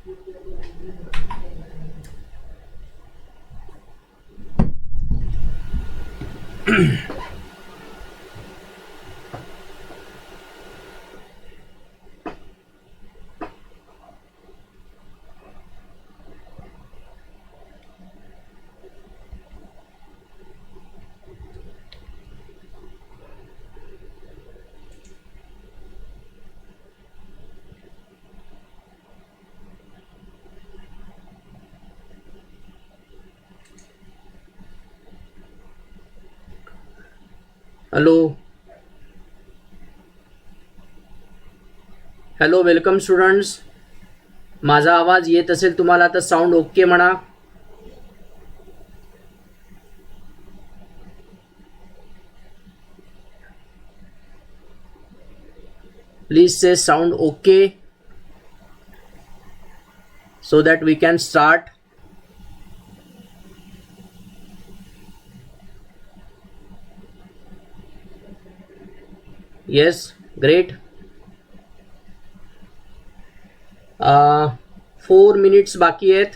Hello hello, welcome students. माझा आवाज येत असेल तुम्हाला तर साऊंड ओके म्हणा. Please say sound okay so that we can start. Yes, great. 4 minutes बाकी आहेत.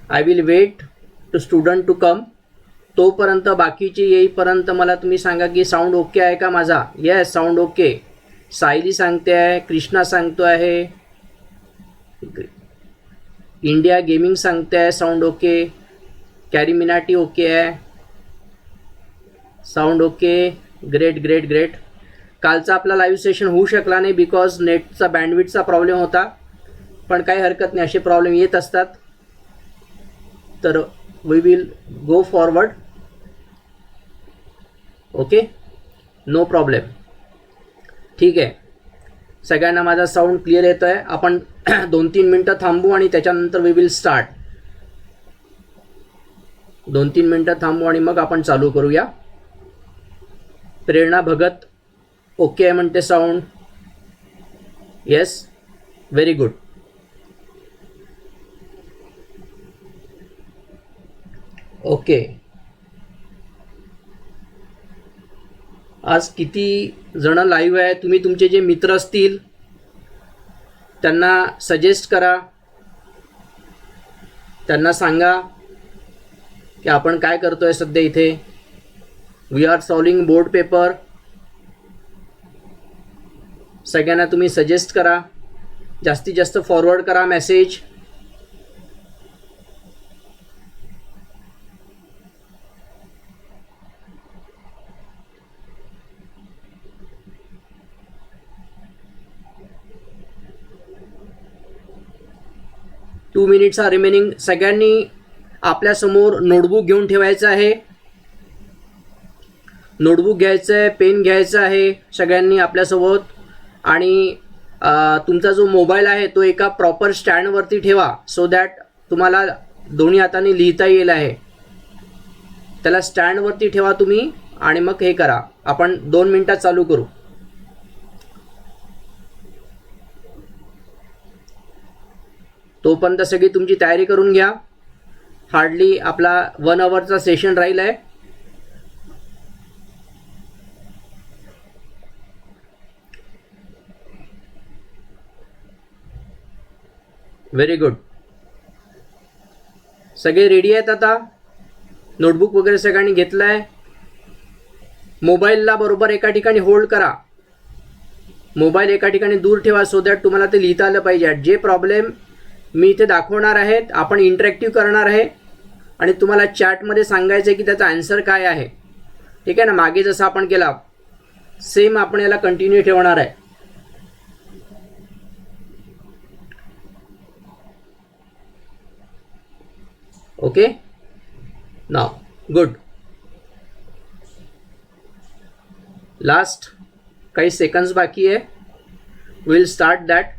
I will wait to student to come. तोपर्यंत बाकीचे येईपर्यंत मला तुम्ही सांगा की साऊंड ओके आहे का माझा. Yes, sound okay. सायली सांगते आहे, कृष्णा सांगतो आहे, इंडिया गेमिंग सांगते आहे साऊंड ओके, कॅरीमिनाटी ओके आहे, sound okay. Great great great. कालचा आपला लाईव्ह सेशन होऊ शकला नाही बिकॉज नेटचा बँडविड्थचा प्रॉब्लेम होता, पण काही हरकत नाही, असे प्रॉब्लेम येत असतात. तर we will go forward. Okay, no problem. ठीक आहे, सगळ्यांना माझा साऊंड क्लिअर येतो आहे. आपण 2-3 मिनटं थांबू आणि त्याच्यानंतर वी विल स्टार्ट. 2-3 मिनटं थांबू आणि मग आपण चालू करूया. प्रेरणा भगत ओके आहे म्हणते sound. Yes, very good. Okay. आज किती जण लाईव्ह आहे. तुम्ही तुमचे जे मित्र असतील त्यांना सजेस्ट करा, त्यांना सांगा की आपण काय करतोय सध्या इथे. We are solving board paper. सगळ्यांना तुम्ही सजेस्ट करा, जास्तीत जास्त फॉरवर्ड करा message. Two minutes are remaining. सगळ्यांनी आपल्यासमोर नोटबुक घेऊन ठेवायचं आहे. नोटबुक घ्यायचं आहे, पेन घ्यायचं आहे सगळ्यांनी आपल्यासोबत. आणि तुमचा जो मोबाईल आहे तो एका प्रॉपर स्टँडवरती ठेवा सो दॅट तुम्हाला दोन्ही हाताने लिहिता येईल आहे. त्याला स्टँडवरती ठेवा तुम्ही आणि मग हे करा. आपण 2 मिनिटात चालू करू. तोपर्यंत सगळी तुमची तयारी करून घ्या. हार्डली आपला 1 आवरचा सेशन राहील आहे. Very good. सगळे रेडी आहेत आता. नोटबुक वगैरे सगळ्यांनी घेतलं आहे. मोबाईलला बरोबर एका ठिकाणी होल्ड करा. मोबाईल एका ठिकाणी दूर ठेवा सो दॅट तुम्हाला ते लिहिता आलं पाहिजे. जे प्रॉब्लेम मी इथे दाखवणार आहेत आपण इंटरॅक्टिव्ह करणार आहे आणि तुम्हाला चॅटमध्ये सांगायचं आहे की त्याचा आन्सर काय आहे. ठीक आहे ना. मागे जसं आपण केला सेम आपण याला कंटिन्यू ठेवणार आहे. Okay, now good. लास्ट काही सेकंड्स बाकी आहे. Will start that.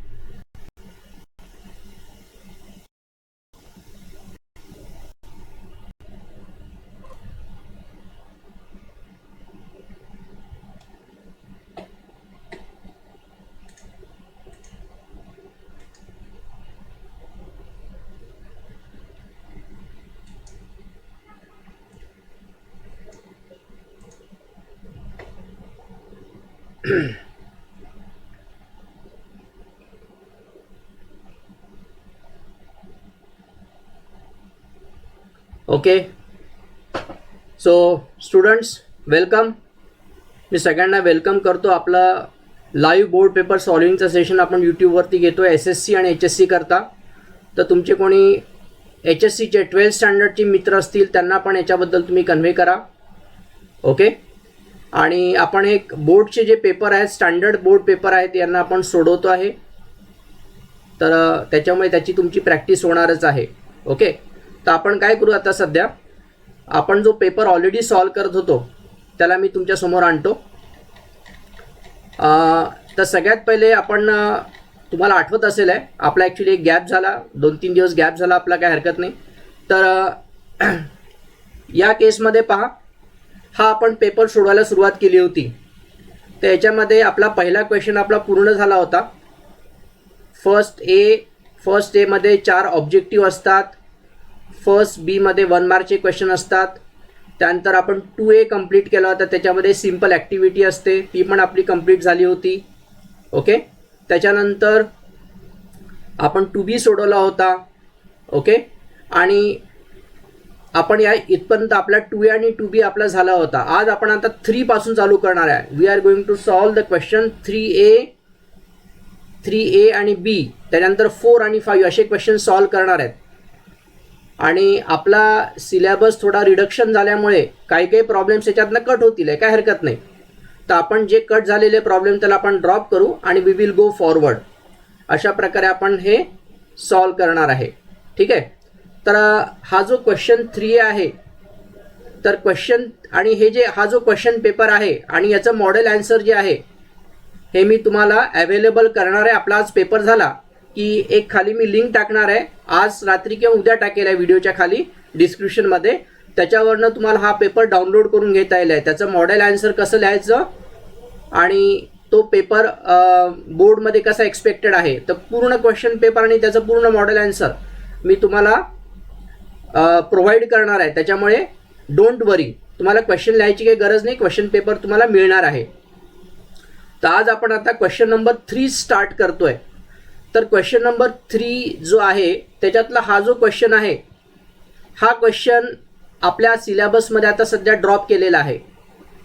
Okay. So students, welcome. मी सगळ्यांना वेलकम करतो. आपलं लाईव्ह बोर्ड पेपर सॉल्विंगचं सेशन आपण यूट्यूबवरती घेतो आहे SSC आणि HSC करता. तर तुमचे कोणी HSCचे 12th स्टँडर्डचे मित्र असतील त्यांना पण याच्याबद्दल तुम्ही कन्व्हे करा. ओके. आणि आपण एक बोर्डचे जे पेपर आहेत, स्टँडर्ड बोर्ड पेपर आहेत, यांना आपण सोडवतो आहे. तर त्याच्यामुळे त्याची तुमची प्रॅक्टिस होणारच आहे. ओके. तर आपण काय करू आता, सध्या आपण जो पेपर ऑलरेडी सॉल्व करत होतो त्याला मी तुमच्यासमोर आणतो. तर सगळ्यात पहिले आपण, तुम्हाला आठवत असेल आहे, आपला ॲक्च्युली एक गॅप झाला, 2-3 दिवस गॅप झाला आपला, काय हरकत नाही. तर या केसमध्ये पहा, हा आपण पेपर सोडवायला सुरुवात केली होती. तर याच्यामध्ये आपला पहिला क्वेश्चन आपला पूर्ण झाला होता. फर्स्ट ए मध्ये 4 ऑब्जेक्टिव्ह असतात. फर्स्ट बी मध्ये 1 मार्कचे क्वेश्चन असतात. त्यानंतर आपण 2A कंप्लीट केला होता, त्याच्यामध्ये सिम्पल ॲक्टिव्हिटी असते, ती पण आपली कंप्लीट झाली होती. ओके. त्याच्यानंतर आपण 2B सोडवला होता. ओके. आणि आपण या इथपर्यंत आपला 2A आणि 2B आपला झाला होता. आज आपण आता 3 पासून चालू करणार आहे. We are going to solve the question 3A आणि B. त्यानंतर 4 आणि 5 असे क्वेश्चन सॉल्व करणार आहेत. आणि आपला सिलेबस थोडा रिडक्शन झाल्यामुळे काही प्रॉब्लेम्स याच्यातनं कट होतील, काय हरकत नाही. तर आपण जे कट झालेले प्रॉब्लेम त्याला आपण ड्रॉप करू आणि वी विल गो फॉरवर्ड. अशा प्रकारे आपण हे सॉल्व करणार आहे. ठीक आहे. तर हा जो क्वेश्चन 3A आहे, तर क्वेश्चन आणि हे जे हा जो क्वेश्चन पेपर आहे आणि याचं मॉडेल आन्सर जे आहे हे मी तुम्हाला अवेलेबल करणार आहे. आपला आज पेपर झाला की एक खाली मी लिंक टाकणार आहे, आज रात्री किंवा उद्या टाकेल आहे व्हिडिओच्या खाली डिस्क्रिप्शनमध्ये. त्याच्यावरनं तुम्हाला हा पेपर डाउनलोड करून घेता येईल आहे. त्याचं मॉडेल आन्सर कसं लिहायचं आणि तो पेपर बोर्डमध्ये कसा एक्सपेक्टेड आहे, तर पूर्ण क्वेश्चन पेपर आणि त्याचं पूर्ण मॉडेल आन्सर मी तुम्हाला प्रोव्हाइड करणार आहे. त्याच्यामुळे डोंट वरी, तुम्हाला क्वेश्चन लिहायची काही गरज नाही, क्वेश्चन पेपर तुम्हाला मिळणार आहे. तर आज आपण आता क्वेश्चन नंबर 3 स्टार्ट करतोय. तर क्वेश्चन नंबर 3 जो आहे त्याच्यातला हा जो क्वेश्चन आहे, हा क्वेश्चन आपल्या सिलेबसमध्ये आता सध्या ड्रॉप केलेला आहे.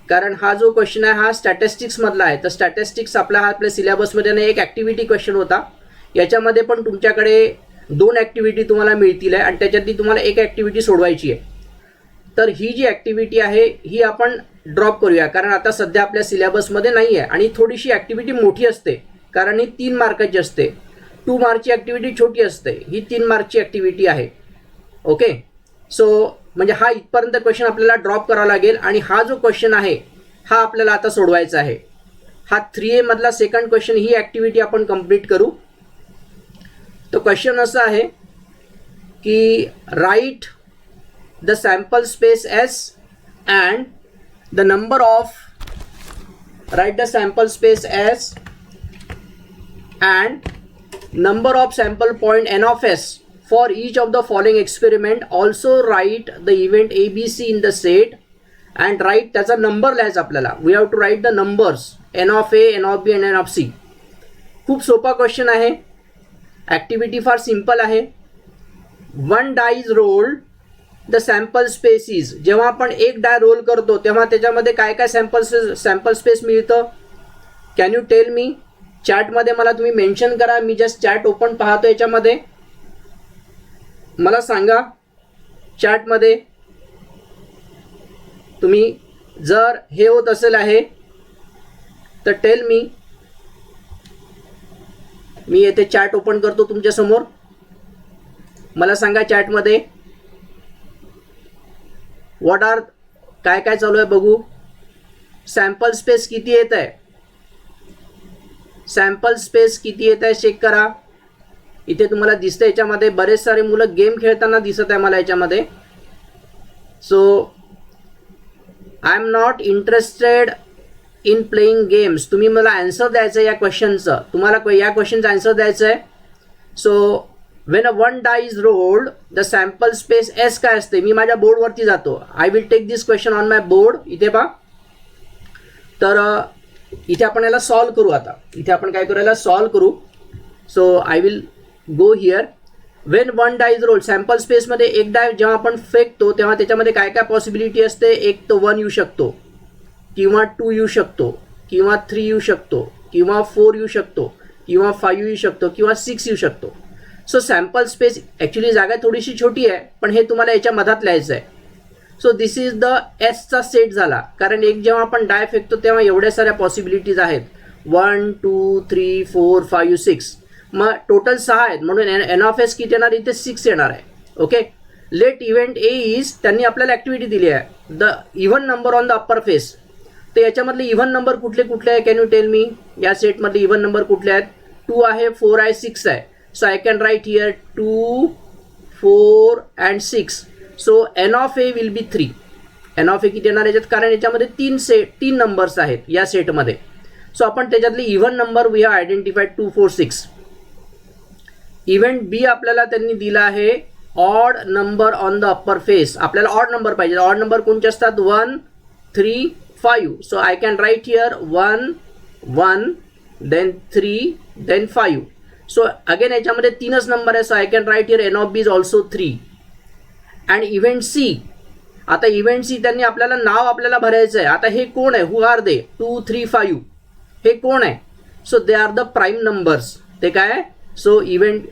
कारण हा जो क्वेश्चन आहे हा स्टॅटिस्टिक्समधला आहे. तर स्टॅटिस्टिक्स आपल्या सिलेबसमध्ये ना एक ॲक्टिव्हिटी क्वेश्चन होता. याच्यामध्ये पण तुमच्याकडे 2 ॲक्टिव्हिटी तुम्हाला मिळतील आहे आणि त्याच्यातली तुम्हाला एक ॲक्टिव्हिटी सोडवायची आहे. तर ही जी ॲक्टिव्हिटी आहे ही आपण ड्रॉप करूया, कारण आता सध्या आपल्या सिलेबसमध्ये नाही आहे. आणि थोडीशी ॲक्टिव्हिटी मोठी असते, कारण ही 3 मार्काची असते. 2 मार्कची ॲक्टिव्हिटी छोटी असते, ही 3 मार्कची ॲक्टिव्हिटी आहे. ओके. सो म्हणजे हा इथपर्यंत क्वेश्चन आपल्याला ड्रॉप करावा लागेल. आणि हा जो क्वेश्चन आहे हा आपल्याला आता सोडवायचा आहे. हा 3A मधला सेकंड क्वेश्चन, ही ॲक्टिव्हिटी आपण कंप्लीट करू. तो क्वेश्चन असा आहे की write the sample space S and the number of, write the sample space S and number of sample point n of S for each of the following experiment. Also write the event ABC in the set and write त्याचा number लिहायचा आपल्याला. we have to write the numbers n of A, n of B and n of C. खूप सोपा question आहे. Activity फार simple आहे. 1 die is rolled, the sample space is. जेव्हा आपण एक डाय रोल करतो तेव्हा त्याच्यामध्ये काय काय सॅम्पल स्पेस मिळतं, कॅन यू टेल मी? चॅटमध्ये मला तुम्ही मेन्शन करा. मी जस्ट चॅट ओपन पाहतो याच्यामध्ये. मला सांगा चॅटमध्ये तुम्ही जर हे होत असेल आहे तर टेल मी. मी येथे चॅट ओपन करतो तुमच्यासमोर. मला सांगा चॅटमध्ये व्हॉट आर, काय काय चालू आहे बघू. सॅम्पल स्पेस किती येत आहे, सॅम्पल स्पेस किती येत आहे चेक करा. इथे तुम्हाला दिसतं याच्यामध्ये बरेच सारे मुलं गेम खेळताना दिसत आहे मला याच्यामध्ये. So I am not interested in playing games. तुम्ही मला आन्सर द्यायचं आहे या क्वेश्चनचं, तुम्हाला या क्वेश्चनचं आन्सर द्यायचं आहे. So when a 1 die is rolled, the sample space S काय असते, मी माझ्या बोर्डवरती जातो. I will take this question on my board. इथे पहा. तर इथे आपण याला सॉल्व करू. आता इथे आपण काय करू, याला सॉल्व करू. So I will go here when one die is roll, sample स्पेसमध्ये एक डाय जेव्हा आपण फेकतो तेव्हा त्याच्यामध्ये काय काय पॉसिबिलिटी असते, एक तर 1 येऊ शकतो किंवा 2 येऊ शकतो किंवा 3 येऊ शकतो किंवा 4 येऊ शकतो किंवा 5 येऊ शकतो किंवा 6 येऊ शकतो. सो सॅम्पल स्पेस ॲक्च्युली जागा थोडीशी छोटी आहे, पण हे तुम्हाला याच्या मधात लिहायचं आहे. सो दिस इज द एसचा सेट झाला, कारण एक जेव्हा आपण डाय फेकतो तेव्हा एवढ्या साऱ्या पॉसिबिलिटीज आहेत, 1 2 3 4 5 6, मग टोटल 6 आहेत, म्हणून एन ऑफ एस किती येणार, इथे 6 येणार आहे. Okay, let event A is, त्यांनी आपल्याला ॲक्टिव्हिटी दिली आहे, the even number on the upper face. तर याच्यामधले इव्हन नंबर कुठले कुठले आहे, कॅन यू टेल मी? या सेटमधले इव्हन नंबर कुठले आहेत? 2 आहे, 4 आहे, 6 आहे. So I can write here 2 4 and 6. So N of A will be 3. N of A किती येणार याच्यात, कारण याच्यामध्ये 3 नंबर्स आहेत या सेटमध्ये. सो आपण त्याच्यातले even number we have identified 2 4 6. Event B आपल्याला त्यांनी दिला आहे odd number on the upper face. आपल्याला ऑड नंबर पाहिजे. ऑड नंबर कोणते असतात? 1 3 5. So I can write here 1 1 then 3 then 5. So again याच्यामध्ये 3च नंबर आहे. So I can write here N of B is also 3. And event C, आता event C त्यांनी आपल्याला नाव आपल्याला भरायचं आहे. आता हे कोण आहे? हु आर दे? 2 3 5 हे कोण आहे? So they are the prime numbers. ते काय आहे? So event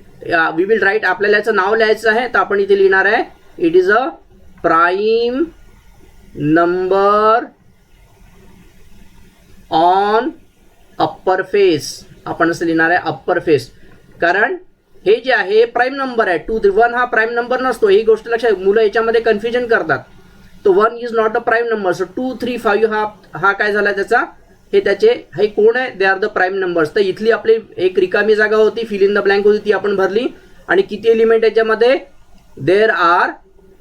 we will write, आपल्याला याचं नाव लिहायचं आहे, तर आपण इथे लिहिणार आहे it is a prime number on upper face. आपण असं लिहिणार आहे अप्पर फेस, कारण हे जे आहे प्राईम नंबर आहे. 2 1 हा प्राईम नंबर नसतो, ही गोष्ट लक्षात. मुलं याच्यामध्ये कन्फ्युजन करतात. तो 1 is not a prime number. So 2 3 5 हा काय झाला त्याचा, हे त्याचे हे कोण आहे? दे आर द प्राईम नंबर्स. तर इथली आपली एक रिकामी जागा होती, फिल इन द ब्लँक होती, ती आपण भरली. आणि किती एलिमेंट याच्यामध्ये? There are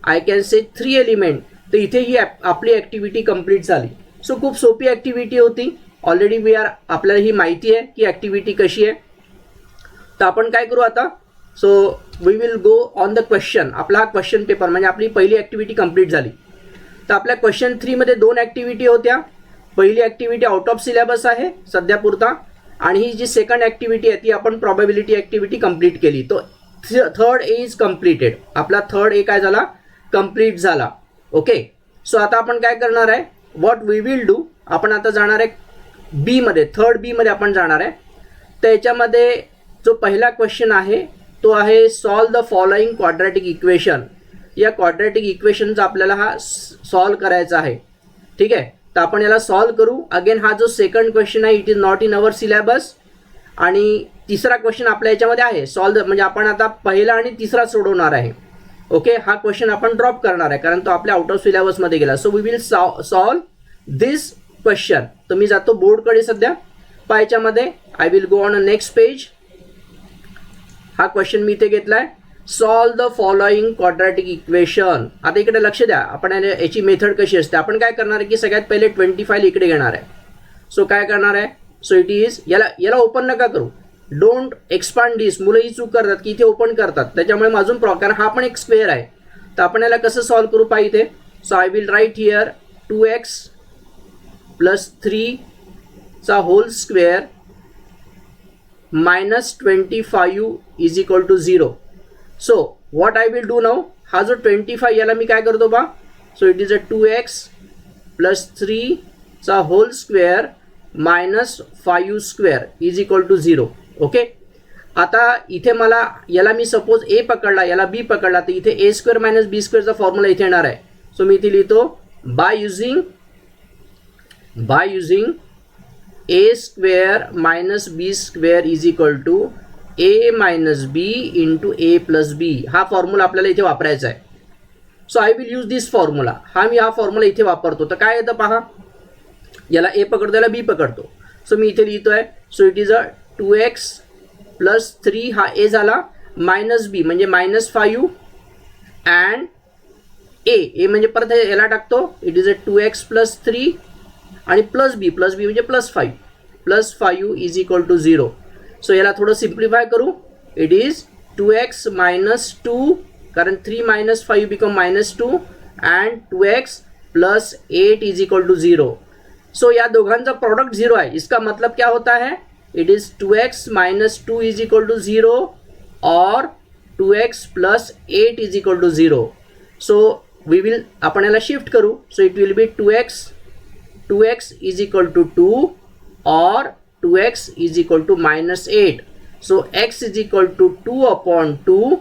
I can say 3 element. तर इथे ही आपली ॲक्टिव्हिटी कंप्लीट झाली. सो खूप सोपी ॲक्टिव्हिटी होती. ऑलरेडी आपल्याला ही माहिती आहे की ॲक्टिव्हिटी कशी आहे. तर आपण काय करू आता? So we will go on the question. आपला हा क्वेश्चन पेपर म्हणजे आपली पहिली ॲक्टिव्हिटी कंप्लीट झाली. तर आपल्या क्वेश्चन 3 मध्ये 2 ॲक्टिव्हिटी होत्या. पहिली ॲक्टिव्हिटी आउट ऑफ सिलेबस आहे सध्यापुरता, आणि ही जी सेकंड ॲक्टिव्हिटी आहे ती आपण प्रॉबॅबिलिटी ॲक्टिव्हिटी कंप्लीट केली. तो थर्ड ए इज कम्प्लिटेड. आपला थर्ड ए काय झाला? कंप्लीट झाला. ओके, सो आता आपण काय करणार आहे? व्हॉट वी विल डू, आपण आता जाणार आहे बी मध्ये, थर्ड बी मध्ये आपण जाणार आहे. तर याच्यामध्ये जो पहिला क्वेश्चन आहे तो आहे solve the following quadratic equation. या क्वाड्रॅटिक इक्वेशनचा आपल्याला हा सॉल्व करायचा आहे. ठीक आहे, तर आपण याला सॉल्व करू. अगेन हा जो सेकंड क्वेश्चन आहे it is not in our syllabus, आणि तिसरा क्वेश्चन आपल्या याच्यामध्ये आहे सॉल्व, म्हणजे आपण आता पहिला आणि तिसरा सोडवणार आहे. ओके, हा क्वेश्चन आपण ड्रॉप करणार आहे कारण तो आपल्या आउट ऑफ सिलेबसमध्ये गेला. So we will solve this question. तर मी जातो बोर्डकडे सध्या पायच्यामध्ये. I will go on a next page. हा क्वेश्चन मी इथे घेतलाय, solve the following quadratic equation. आता इकडे लक्ष द्या, आपण याची मेथड कशी असते. आपण काय करणार आहे की सगळ्यात पहिले 25 इकडे घेणार आहे. सो काय करणार आहे? सो इट इज, याला ओपन नका करू, डोंट एक्सपांड दिस. मुलं ही चूक करतात की इथे ओपन करतात, त्याच्यामुळे माझून कारण हा पण एक स्क्वेअर आहे. तर आपण याला कसं सॉल्व करू पाहिजे? So I will write here 2x + 3 चा whole square -25 is equal to 0. So what I will do now, हा जो 25 याला मी काय करतो बा? So it is a 2x + 3 चा whole square -5 square is equal to 0. Okay, आता इथे मला याला मी सपोज ए पकडला, याला बी पकडला, तर इथे a² - b² चा फॉर्म्युला इथे येणार आहे. सो मी इथे लिहितो by using a² - b² is equal to a - b into a + b. हा फॉर्म्युला आपल्याला इथे वापरायचा आहे. So I will use this formula. हा फॉर्म्युला इथे वापरतो. तर काय येतं पहा, याला ए पकडतो, याला बी पकडतो. सो मी इथे लिहितोय, so it is a 2x + 3 हा ए झाला, -b म्हणजे -5 अँड ए म्हणजे परत याला टाकतो, इट इज अ 2x + 3 आणि +b म्हणजे +5 इज इक्वल टू 0. सो याला थोडं सिम्प्लिफाय करू. इट इज 2x - 2, कारण 3 - 5 become -2 and 2x + 8 is equal to 0. So या दोघांचा प्रोडक्ट 0 आहे. इसका मतलब क्या होता है? It is 2x - 2 is equal to 0 और 2x plus 8 is equal to 0. So we will आपण याला शिफ्ट करू. So it will be 2x is equal to 2 और 2x is equal to -8. So x is equal to 2 upon 2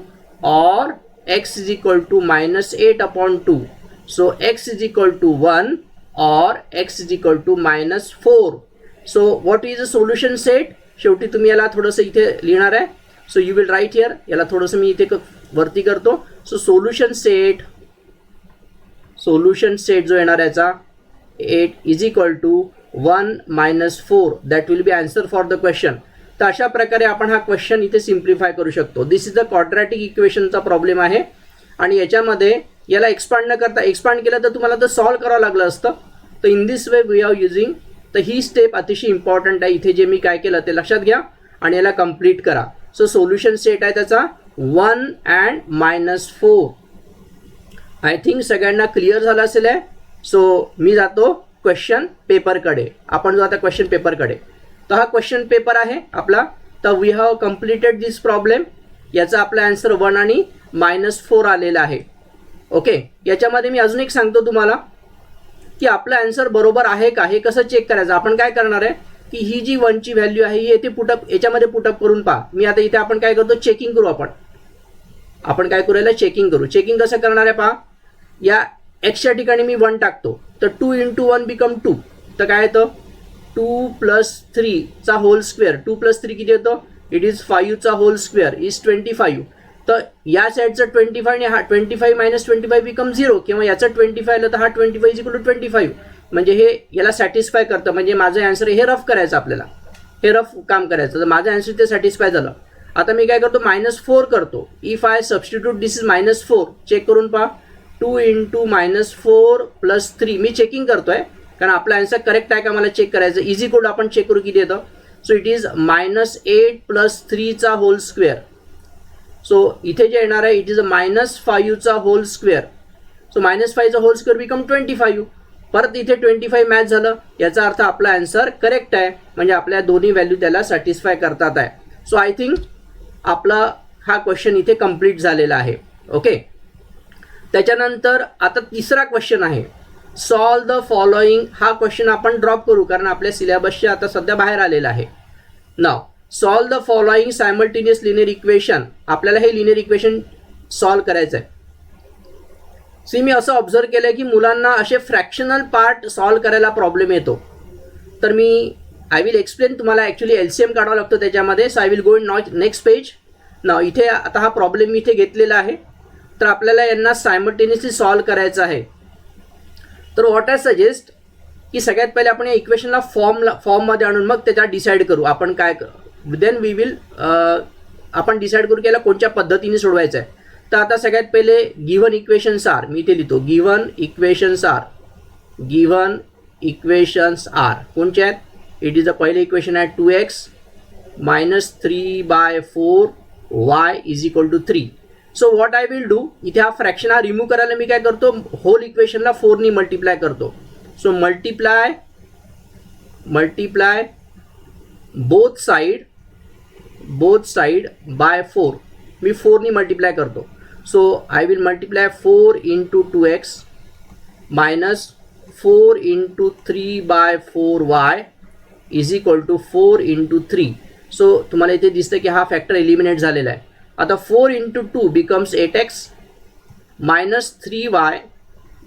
और x is equal to -8 upon 2. So x is equal to 1 और x is equal to -4. So what is a solution set. शेवटी तुम्ही याला थोडंसं इथे लिहिणार आहे. So you will write here. याला थोडंसं मी इथे वरती करतो. सो सोल्युशन सेट जो येणार याचा 8 is equal to 1 -4. That will be answer for the question. तर अशा प्रकारे आपण हा क्वेश्चन इथे सिम्प्लिफाय करू शकतो. दिस इज द क्वाड्रॅटिक इक्वेशनचा प्रॉब्लेम आहे आणि याच्यामध्ये याला एक्सपांड न करता एक्सपांड केलं तर तुम्हाला तर सॉल्व्ह करावं लागलं असतं. तर in this way we are using. तर ही स्टेप अतिशय इम्पॉर्टंट आहे. इथे जे मी काय केलं ते लक्षात घ्या आणि याला कंप्लीट करा. सो सोल्युशन सेट आहे त्याचा 1 and -4. आय थिंक सगळ्यांना क्लिअर झालं असेल आहे. सो मी जातो क्वेश्चन पेपरकडे. आपण जो आता क्वेश्चन पेपरकडे. तर हा क्वेश्चन पेपर आहे आपला. तर we have completed this problem. याचा आपला आन्सर 1 आणि -4 आलेला आहे. ओके. याच्यामध्ये मी अजून एक सांगतो तुम्हाला की आपला आन्सर बरोबर आहे का हे कसं चेक करायचं. आपण काय करणार आहे की ही जी 1 ची व्हॅल्यू आहे ही येथे पुटअप याच्यामध्ये पुटअप करून पहा. मी आता इथे आपण काय करतो चेकिंग करू. आपण काय करू याला चेकिंग करू. चेकिंग कसं करणार आहे पहा. या एक्सच्या ठिकाणी मी 1 टाकतो. तर 2 × 1 बिकम 2. तर काय येतं 2 + 3 चा होल स्क्वेअर. 2 + 3 किती येतं. इट इज 5 चा होल स्क्वेअर इज 25. तर या साईडचं 25 आणि हा 25 - 25 बिकम 0 किंवा याचं 25 आलं तर हा 25 इज इक्वल टू 25. म्हणजे हे याला सॅटिस्फाय करतं. म्हणजे माझं आन्सर हे रफ करायचं आपल्याला. हे रफ काम करायचं. तर माझं आन्सर ते सॅटिस्फाय झालं. आता मी काय करतो -4 करतो. If I substitute this is -4. Check करून पहा. 2 × -4 + 3. मी चेकिंग करतोय कारण आपला आन्सर करेक्ट आहे का मला चेक करायचं. इझी कोड आपण चेक करू किती येतं. सो इट इज -8 + 3 चा होल स्क्वेअर. सो इथे जे येणार आहे इट इज -5 चा होल स्क्वेअर. सो -5 चा होल स्क्वेअर बिकम 25. परत इथे 25 मॅच झालं. याचा अर्थ आपला आन्सर करेक्ट आहे. म्हणजे आपल्या दोन्ही व्हॅल्यू त्याला सॅटिस्फाय करतात आहे. सो आय थिंक आपला हा क्वेश्चन इथे कंप्लीट झालेला आहे. ओके. त्याच्यानंतर आता तिसरा क्वेश्चन आहे सॉल्व द फॉलोइंग. हा क्वेश्चन आपण ड्रॉप करू कारण आपल्या सिलेबसच्या आता सध्या बाहेर आलेला आहे. Now solve the following simultaneous linear equation. आपल्याला हे लिनियर इक्वेशन सॉल्व करायचं आहे. सी मी असं ऑब्झर्व केलं की मुलांना असे फ्रॅक्शनल पार्ट सॉल्व करायला प्रॉब्लेम येतो. तर मी आय विल एक्सप्लेन तुम्हाला. ॲक्च्युली LCM काढावा लागतो त्याच्यामध्ये. So I will go in next page. Now इथे आता हा प्रॉब्लेम मी इथे घेतलेला आहे. तर आपल्याला यांना सायमल्टेनियसली सॉल्व करायचं आहे. तर व्हॉट आय सजेस्ट की सगळ्यात पहिले आपण या इक्वेशनला फॉर्ममध्ये आणून मग त्याच्यात डिसाईड करू आपण काय. देन वी विल आपण डिसाईड करू की याला कोणत्या पद्धतीने सोडवायचं आहे. तर आता सगळ्यात पहिले गिव्हन इक्वेशन्स आर. मी इथे लिहितो गिव्हन इक्वेशन्स आर कोणचे आहेत. इट इज अ पहिले इक्वेशन आहे 2x - 3/4 y is equal to 3. So what I will do. इथे हा फ्रॅक्शन हा रिमूव्ह करायला मी काय करतो होल इक्वेशनला 4 नी मल्टिप्लाय करतो. So multiply both side by 4. मी 4 नी मल्टिप्लाय करतो. So I will multiply 4 × 2x - 4 × 3/4 y is equal to 4 × 3. So तुम्हाला इथे दिसतं की हा फॅक्टर एलिमिनेट झालेला आहे. आता 4 × 2 becomes 8x - 3y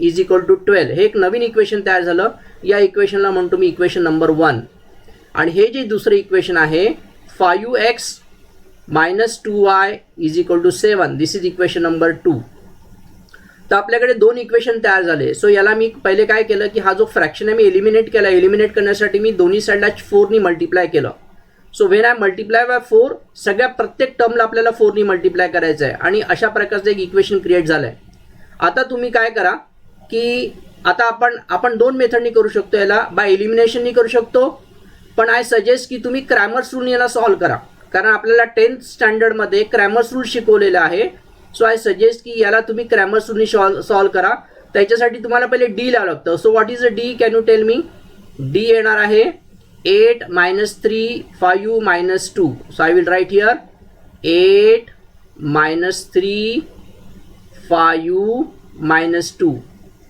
is equal to 12. हे एक नवीन इक्वेशन तयार झालं. या इक्वेशनला म्हणतो मी इक्वेशन नंबर 1. आणि हे जे दुसरं इक्वेशन आहे 5x - 2y is equal to 7. This is equation number 2. तर आपल्याकडे 2 इक्वेशन तयार झाले. सो याला मी पहिले काय केलं की हा जो फ्रॅक्शन आहे मी एलिमिनेट केला. एलिमिनेट करण्यासाठी मी दोन्ही साईडला 4 नी मल्टिप्लाय केलं. So when I multiply by 4 सगळ्या प्रत्येक टर्मला आपल्याला 4 नी मल्टिप्लाय करायचं आहे आणि अशा प्रकारचं एक इक्वेशन क्रिएट झालं आहे. आता तुम्ही काय करा की आता आपण 2 मेथडनी करू शकतो. याला बाय एलिमिनेशननी करू शकतो. पण आय सजेस्ट की तुम्ही क्रॅमर्स रूलनी याला सॉल्व करा कारण आपल्याला 10th स्टँडर्डमध्ये क्रॅमर्स रूल शिकवलेला आहे. सो आय सजेस्ट की याला तुम्ही क्रॅमर्स रूलनी सॉल्व करा. त्याच्यासाठी तुम्हाला पहिले डी लिहावं लागतं. So what is a D can you tell me. D येणार आहे 8 - 3 5 - 2. So I will write here 8 -3 5 -2.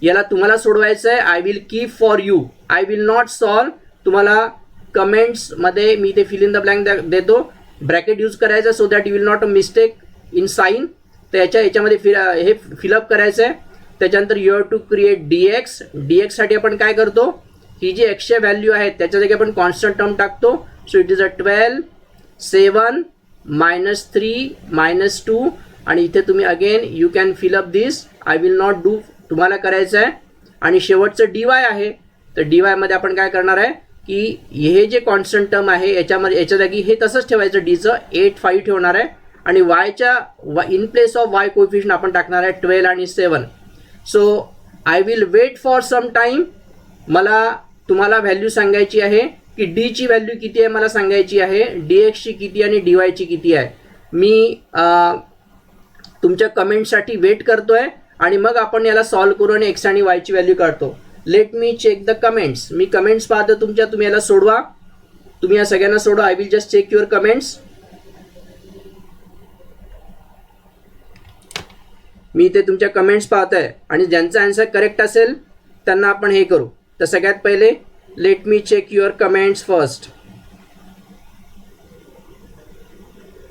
याला तुम्हाला सोडवायचं आहे. I will keep for you. I will not solve. तुम्हाला कमेंट्समध्ये मी ते फिल इन द ब्लँक देतो. ब्रॅकेट यूज करायचं so that you will not mistake in sign. तर याच्यामध्ये हे फिलअप करायचं आहे. त्याच्यानंतर you have to create dx. dxसाठी आपण काय करतो, ही जी एक्सच्या व्हॅल्यू आहेत त्याच्या जागी आपण कॉन्स्टंट टर्म टाकतो. सो इट इज अ 12 7 -3 -2 आणि इथे तुम्ही again you can fill up this. I will not do. तुम्हाला करायचं आहे. आणि शेवटचं dy आहे. तर dy मध्ये आपण काय करणार आहे की हे जे कॉन्स्टंट टर्म आहे याच्या जागी हे तसंच ठेवायचं. डीचं 8 5 ठेवणार आहे आणि वायच्या in place of y coefficient आपण टाकणार आहे 12 आणि 7. So I will wait for some time. मला तुम्हाला व्हॅल्यू सांगायची आहे की डीची व्हॅल्यू किती आहे मला सांगायची आहे, dxची किती आणि dyची किती आहे. मी तुमच्या कमेंटसाठी वेट करतोय आणि मग आपण याला सॉल्व करू आणि एक्स आणि वायची व्हॅल्यू काढतो. Let me check the comments. मी कमेंट्स पाहतो तुमच्या. तुम्ही याला सोडवा. तुम्ही या सगळ्यांना सोडवा. I will just check your comments. मी इथे तुमच्या कमेंट्स पाहत आहे आणि ज्यांचा आन्सर करेक्ट असेल त्यांना आपण हे करू. तर सगळ्यात पहिले let me check your comments first.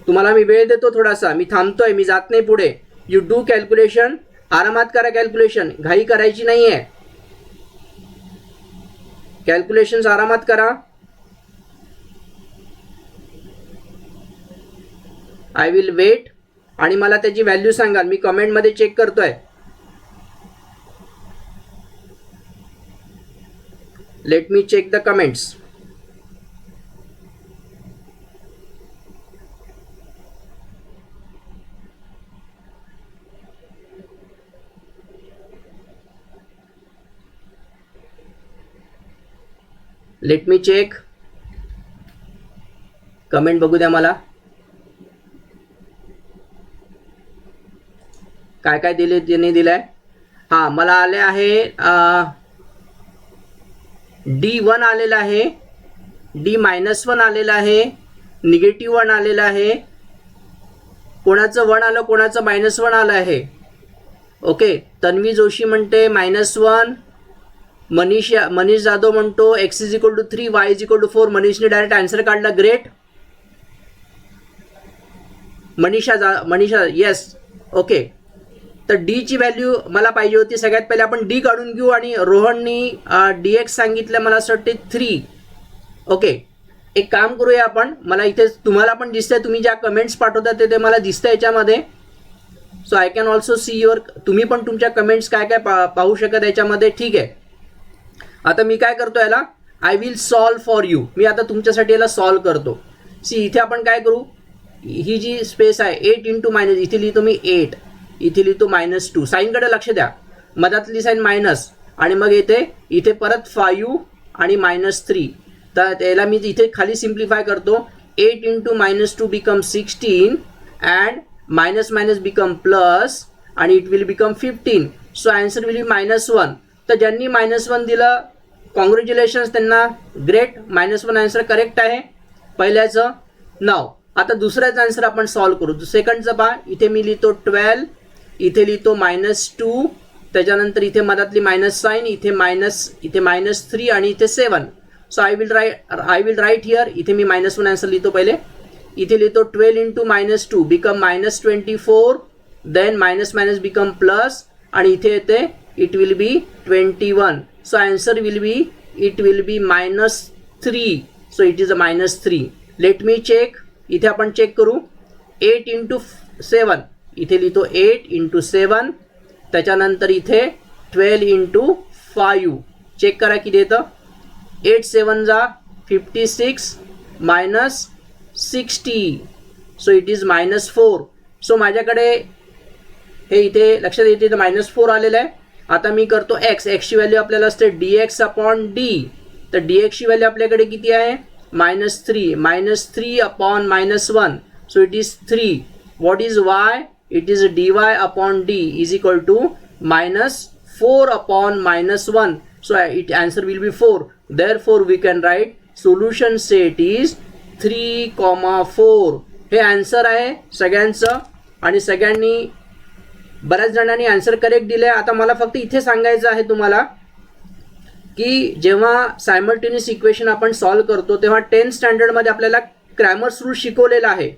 तुम्हाला मी वेळ देतो थोडासा. मी थांबतोय. मी जात नाही पुढे. You do calculation. आरामात करा कॅल्क्युलेशन. घाई करायची नाही आहे. कॅल्क्युलेशन्स आरामात करा. आय विल वेट आणि मला त्याची व्हॅल्यू सांगाल. मी कमेंटमध्ये चेक करतोय. Let me check the comments. Let me check. Comment बघू द्या मला. काय काय दिले त्यांनी दिलंय. हां, मला आले आहे D1 आलेला आहे, D-1 आलेला आहे, -1 आलेला आहे. कोणाचं 1 आलं, कोणाचं -1 आलं आहे. ओके. तन्वी जोशी म्हणते -1. मनीष जाधव म्हणतो x = 3 y = 4. मनीषने डायरेक्ट आन्सर काढला. ग्रेट. मनीषा येस. ओके. तर डीची व्हॅल्यू मला पाहिजे होती. सगळ्यात पहिले आपण डी काढून घेऊ. आणि रोहननी dx सांगितलं मला असं वाटते 3. ओके. एक काम करूया आपण. मला इथे तुम्हाला पण दिसतंय. तुम्ही ज्या कमेंट्स पाठवता ते मला दिसतंय याच्यामध्ये. So I can also see your. तुम्ही पण तुमच्या कमेंट्स काय काय पाहू शकत याच्यामध्ये. ठीक आहे. आता मी काय करतो याला, I will solve for you. मी आता तुमच्यासाठी याला सॉल्व करतो. सी इथे आपण काय करू, ही जी स्पेस आहे 8 × इथे लिहितो मी 8, इथे लिहितो -2. साईनकडे लक्ष द्या. मधातली साईन मायनस आणि मग इथे परत 5 आणि -3. तर त्याला मी इथे खाली सिम्प्लिफाय करतो. 8 × -2 become 16 and minus become plus आणि it will become 15. So answer will be -1. तर ज्यांनी -1 दिलं कॉंग्रॅच्युलेशन्स त्यांना. ग्रेट. -1 आन्सर करेक्ट आहे पहिल्याचं. नाव आता दुसऱ्याचं आन्सर आपण सॉल्व करू. सेकंडचं पहा. इथे मी लिहितो 12, इथे लिहितो -2, त्याच्यानंतर इथे मधातली मायनस साईन, इथे -3 आणि इथे 7. So I will write here. इथे मी -1 आन्सर लिहितो पहिले. इथे लिहितो 12 × -2 become -24. Then minus become plus आणि इथे येते it will be 21. So answer will be, it will be -3. So it is a -3. Let me check. इथे आपण चेक करू. 8 × 7. इथे लिहितो 8 × 7. त्याच्यानंतर इथे 12 × 5. चेक करा किती येतं. 8 7 जा 56 -60. So it is -4. सो माझ्याकडे हे इथे लक्षात येते -4 आलेलं आहे. आता मी करतो एक्सची व्हॅल्यू आपल्याला असते dx/d. तर dxची व्हॅल्यू आपल्याकडे किती आहे -3. -3/-1. So it is 3. What is y? It is dy/d is equal to -4/-1. So it answer will be 4. Therefore we can write solution set is 3, 4. हे आन्सर आहे सगळ्यांचं. आणि सगळ्यांनी बऱ्याच जणांनी आन्सर करेक्ट दिले. आता मला फक्त इथे सांगायचं आहे तुम्हाला की जेव्हा सायमल्टेनियस इक्वेशन आपण सॉल्व करतो तेव्हा 10th स्टँडर्डमध्ये आपल्याला क्रॅमर्स रूल शिकवलेला आहे.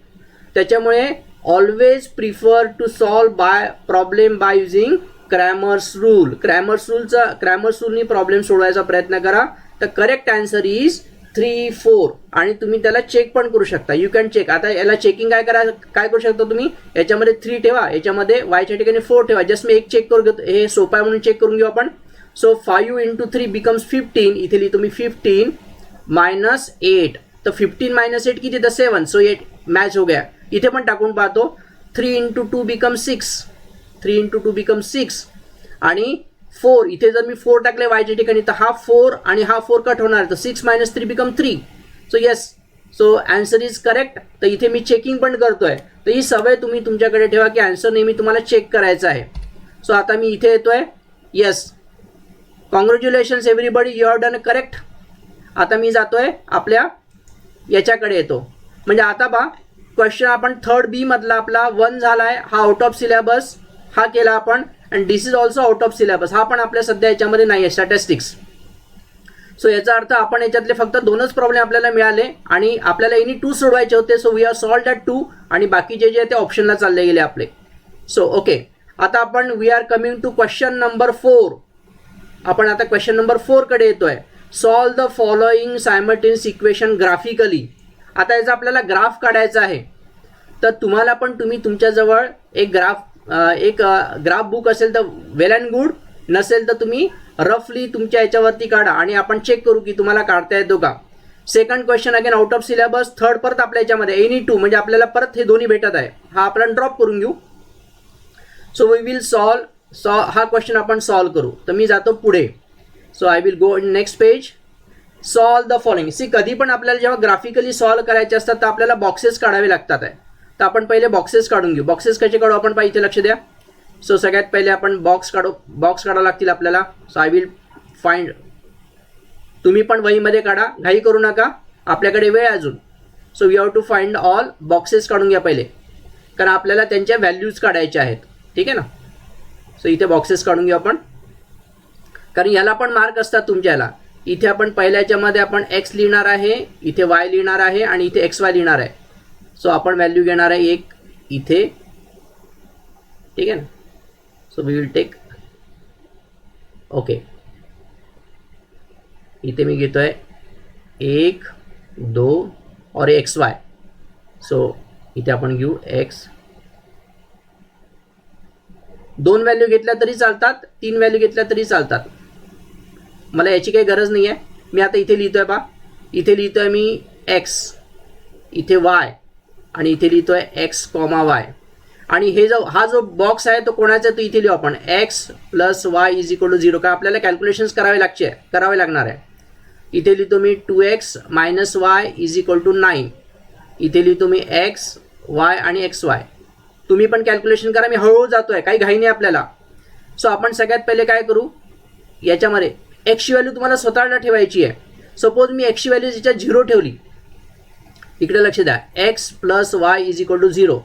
त्याच्यामुळे always prefer to solve problem by using Cramer's rule. Cramer's रूलनी प्रॉब्लेम सोडवायचा प्रयत्न करा. तर करेक्ट आन्सर इज 3, 4 आणि तुम्ही त्याला चेक पण करू शकता. You can check. आता याला चेकिंग काय करू शकता तुम्ही, याच्यामध्ये 3 ठेवा, याच्यामध्ये वायच्या ठिकाणी 4 ठेवा. जस्ट मी एक चेक करून घेतो, हे सोपं आहे म्हणून चेक करून घेऊ आपण. So 5 into 3 becomes 15. इथे लिहितो मी 15 minus 8. तर 15 minus 8 किती, तर 7. सो 8 मॅच हो गया. इथे पण टाकून पाहतो. 3 into 2 becomes 6. 3 into 2 becomes 6 आणि 4 इथे जर मी 4 टाकले वायच्या ठिकाणी तर हा 4 आणि हा 4 कट होणार. तर 6 minus 3 become 3. So yes, so answer is correct. तर इथे मी चेकिंग पण करतोय. तर ही सवय तुम्ही तुमच्याकडे ठेवा की आन्सर नेहमी तुम्हाला चेक करायचा आहे. सो आता मी इथे येतोय. Yes, congratulations everybody, you have done correct. आता मी जातोय आपल्या याच्याकडे येतो. म्हणजे आता बा क्वेश्चन आपण 3rd B मधला आपला 1 झालाय. हा आउट ऑफ सिलेबस हा केला आपण. And this is also out of syllabus. हा पण आपल्या सध्या याच्यामध्ये नाही आहे, स्टॅटिस्टिक्स. सो याचा अर्थ आपण याच्यातले फक्त 2च प्रॉब्लेम आपल्याला मिळाले आणि आपल्याला एनी 2 सोडवायचे होते. So we are solved at 2 आणि बाकी जे आहे ते ऑप्शनला चालले गेले आपले. सो ओके, आता आपण we are coming to question number 4. आपण आता क्वेश्चन नंबर 4 कडे येतोय. Solve the following simultaneous equation graphically. आता याचा आपल्याला ग्राफ काढायचा आहे. तर तुम्हाला पण तुम्ही तुमच्याजवळ एक ग्राफ बुक असेल तर वेल अँड गुड, नसेल तर तुम्ही रफली तुमच्या याच्यावरती काढा आणि आपण चेक करू की तुम्हाला काढता येतो का. Second question again out of syllabus. Third परत आपल्या याच्यामध्ये एनी 2 म्हणजे आपल्याला परत हे दोन्ही भेटत आहे. हा आपण ड्रॉप करून घेऊ. सो वी विल हा क्वेश्चन आपण सॉल्व करू. तर मी जातो पुढे. So I will go in next page. Solve the following. कधी पण आपल्याला जेव्हा ग्राफिकली सॉल्व करायचे असतात तर आपल्याला बॉक्सेस काढावे लागतात आहे. तर आपण पहिले बॉक्सेस काढून घेऊ. बॉक्सेस कसे काढू आपण पाहिजे, इथे लक्ष द्या. सो सगळ्यात पहिले आपण बॉक्स काढावं लागतील आपल्याला. So I will find. तुम्ही पण वहीमध्ये काढा, घाई करू नका, आपल्याकडे वेळ अजून. So we have to find all. Boxes काढून घ्या पहिले, कारण आपल्याला त्यांच्या व्हॅल्यूज काढायच्या आहेत. ठीक आहे ना. सो इथे बॉक्सेस काढून घेऊ आपण, कारण याला पण मार्क असतात तुमच्याला. इथे आपण पहिल्याच्यामध्ये आपण एक्स लिहिणार आहे, इथे वाय लिहिणार आहे आणि इथे एक्स वाय लिहिणार आहे. सो आपण व्हॅल्यू घेणार आहे एक इथे. ठीक आहे ना. So we will take okay. इथे मी घेतोय 1, 2 और एक्स वाय. सो इथे आपण घेऊ एक्स. 2 व्हॅल्यू घेतल्या तरी चालतात, 3 व्हॅल्यू घेतल्या तरी चालतात. मला याची काही गरज नाही आहे. मी आता इथे लिहितोय पहा. इथे लिहितोय मी एक्स, इथे वाय आणि इथे लिहितोय एक्स कॉमा वाय. आणि हा जो बॉक्स आहे तो कोणाचा, तो इथे लिहू आपण x plus y is equal to 0. का आपल्याला कॅल्क्युलेशन्स करावे लागणार आहे. इथे लिहितो मी 2x minus y is equal to 9. इथे लिहितो मी एक्स वाय आणि एक्स वाय. तुम्ही पण कॅल्क्युलेशन करा. मी हळूहळू जातोय, काही घाई नाही आपल्याला. सो आपण सगळ्यात पहिले काय करू, याच्यामध्ये एक्सची व्हॅल्यू तुम्हाला स्वतःला ठेवायची आहे. सपोज मी एक्सची व्हॅल्यू याच्यात 0 ठेवली. इकडे लक्ष द्या. X plus y is equal to 0.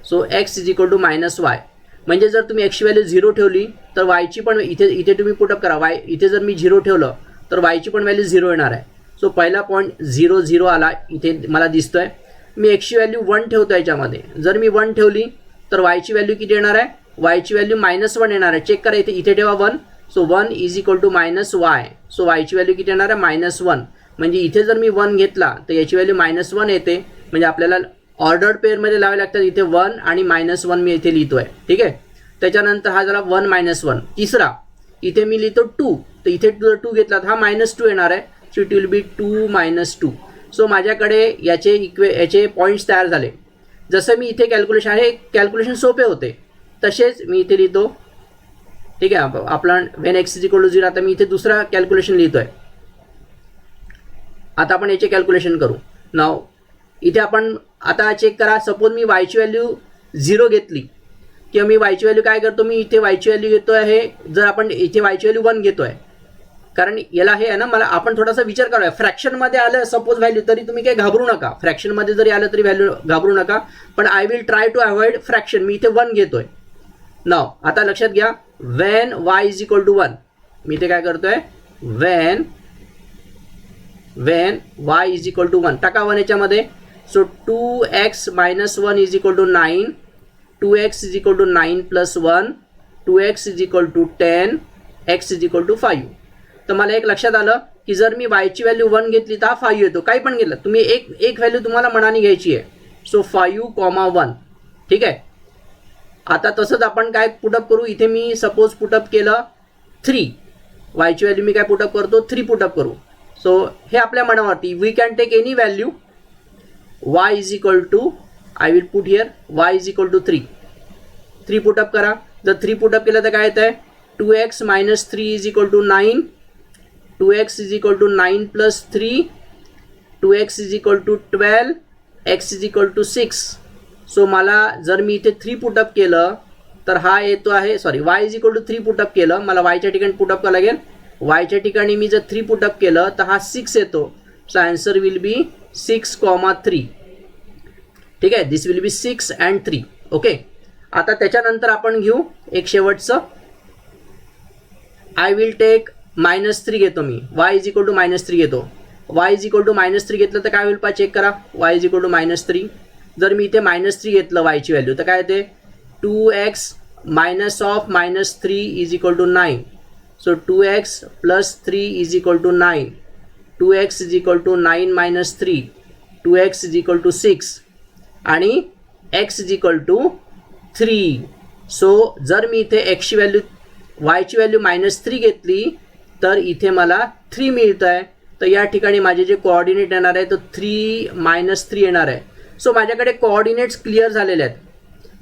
So x is equal to minus y. म्हणजे जर तुम्ही एक्सची व्हॅल्यू 0 ठेवली तर वायची पण इथे तुम्ही पुटअप करा. वाय इथे जर मी 0 ठेवलं तर वायची पण व्हॅल्यू 0 येणार आहे. सो पहिला पॉईंट 0, 0 आला इथे मला दिसतोय. मी एक्सची व्हॅल्यू 1 ठेवतो याच्यामध्ये. जर मी 1 ठेवली तर वायची व्हॅल्यू किती येणार आहे, वायची व्हॅल्यू -1 येणार आहे. चेक करा इथे ठेवा 1. So 1 is equal to minus y. So वायची व्हॅल्यू किती येणार आहे, -1. म्हणजे इथे जर मी 1 घेतला तर याची व्हॅल्यू -1 येते. म्हणजे आपल्याला ऑर्डर्ड पेअरमध्ये लावावे लागतात. इथे 1 आणि -1 मी इथे लिहितोय. ठीक आहे. त्याच्यानंतर हा झाला 1 -1. तिसरा इथे मी लिहितो 2. तर इथे जर 2 घेतला तर हा -2 येणार आहे. So it will B 2 - 2. So माझ्याकडे याचे पॉईंट्स तयार झाले. जसं मी इथे कॅल्क्युलेशन आहे, कॅल्क्युलेशन सोपे होते, तसेच मी इथे लिहितो. ठीक आहे. आपला when x is equal to 0. आता मी इथे दुसरा कॅल्क्युलेशन लिहितोय. आता आपण याचे कॅल्क्युलेशन करू. नाव इथे आपण आता चेक करा. सपोज मी वायची व्हॅल्यू 0 घेतली किंवा मी वायची व्हॅल्यू काय करतो, मी इथे वायची व्हॅल्यू घेतो आहे. जर आपण इथे वायची व्हॅल्यू 1 घेतो आहे, कारण याला हे आहे ना, मला आपण थोडासा विचार करूया. फ्रॅक्शनमध्ये आलं सपोज व्हॅल्यू तरी तुम्ही काही घाबरू नका, फ्रॅक्शनमध्ये जरी आलं तरी व्हॅल्यू घाबरू नका. पण I will try to avoid fraction. मी इथे 1 घेतोय. नाव आता लक्षात घ्या, when y is equal to 1, मी इथे काय करतोय, when y is equal to 1 टाका 1 याच्यामध्ये. So 2x minus 1 is equal to 9, 2x is equal to 9 plus 1, 2x is equal to 10, x is equal to 5. तर मला एक लक्षात आलं की जर मी y ची व्हॅल्यू 1 घेतली तर हा 5 येतो. काही पण घेतलं तुम्ही, एक व्हॅल्यू तुम्हाला मनाने घ्यायची आहे. सो 5, 1. ठीक आहे. आता तसंच आपण काय पुटअप करू, इथे मी सपोज पुटअप केलं 3, y ची व्हॅल्यू मी काय पुटअप करतो, 3 पुटअप करू. सो हे आपल्या मनावरती, we can take any value. y is equal to, I will put here y is equal to 3 put up करा. जर 3 पुटअप केलं तर काय येतं आहे, 2x minus 3 is equal to 9, 2x is equal to 9 plus 3, 2x is equal to 12, x is equal to 6. So मला जर मी इथे 3 पुटअप केलं तर हा येतो आहे, sorry y is equal to 3 put up केलं, मला y च्या ठिकाणी पुटअप करावं लागेल. y च्या ठिकाणी मी जर 3 पुटअप केलं तर हा 6 येतो. सो आन्सर विल बी 6, 3. ठीक आहे, दिस विल बी 6 and 3. ओके. आता त्याच्यानंतर आपण घेऊ एक शेवटचं, आय विल टेक -3 घेतो मी, y इज इक्वल टू -3 घेतो. y इज इक्वल टू -3 घेतलं तर काय होईल पहा, चेक करा. y is equal to -3. जर मी इथे -3 घेतलं y ची व्हॅल्यू तर काय येते, 2x minus of -3 is equal to 9. So 2x plus 3 is equal to 9, 2x is equal to 9 minus 3, 2x is equal to 6 आणि x is equal to 3. So जर मी इथे x ची व्हॅल्यू, y ची व्हॅल्यू -3 घेतली तर इथे मला 3 मिळतं आहे. तर या ठिकाणी माझे जे कोऑर्डिनेट येणार आहे तो 3 - 3 येणार आहे. सो माझ्याकडे कोऑर्डिनेट्स क्लिअर झालेले आहेत.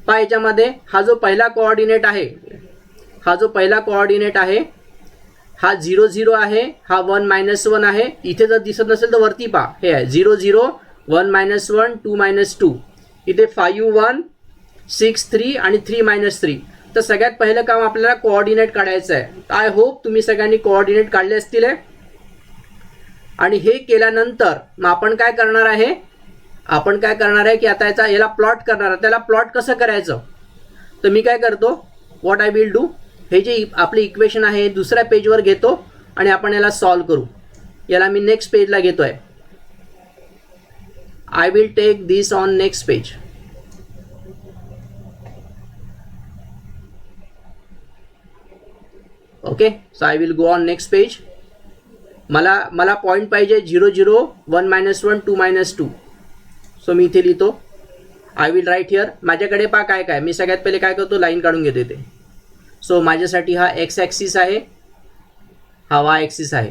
पहा याच्यामध्ये हा जो पहिला कोऑर्डिनेट आहे, हा 0 0 आहे, हा 1 -1 आहे. इथे जर दिसत नसेल तर वरती पहा, हे आहे 0 0 1 -1 2 -2. इथे 5 1 6 3 आणि 3 -3. तर सगळ्यात पहिलं काम आपल्याला कोऑर्डिनेट काढायचं आहे. आय होप तुम्ही सगळ्यांनी कोऑर्डिनेट काढले असतील. आणि हे केल्यानंतर मग आपण काय करणार आहे, की आता याला प्लॉट करणार आहे. त्याला प्लॉट कसं करायचं, तर मी काय करतो, व्हॉट आय विल डू, हे जे आपले इक्वेशन आहे दुसऱ्या पेजवर घेतो आणि आपण याला सॉल्व्ह करू. याला मी नेक्स्ट पेजला घेतो आहे. I will take this on next page. Okay. So I will go on next page. मला पॉईंट पाहिजे 0 0 1 -1 2 -2. सो मी इथे लिहितो, आय विल राईट हिअर. माझ्याकडे पहा काय मी सगळ्यात पहिले काय करतो, लाईन काढून घेतो इथे. सो माझ्यासाठी हा x ॲक्सिस आहे, हा y ॲक्सिस आहे.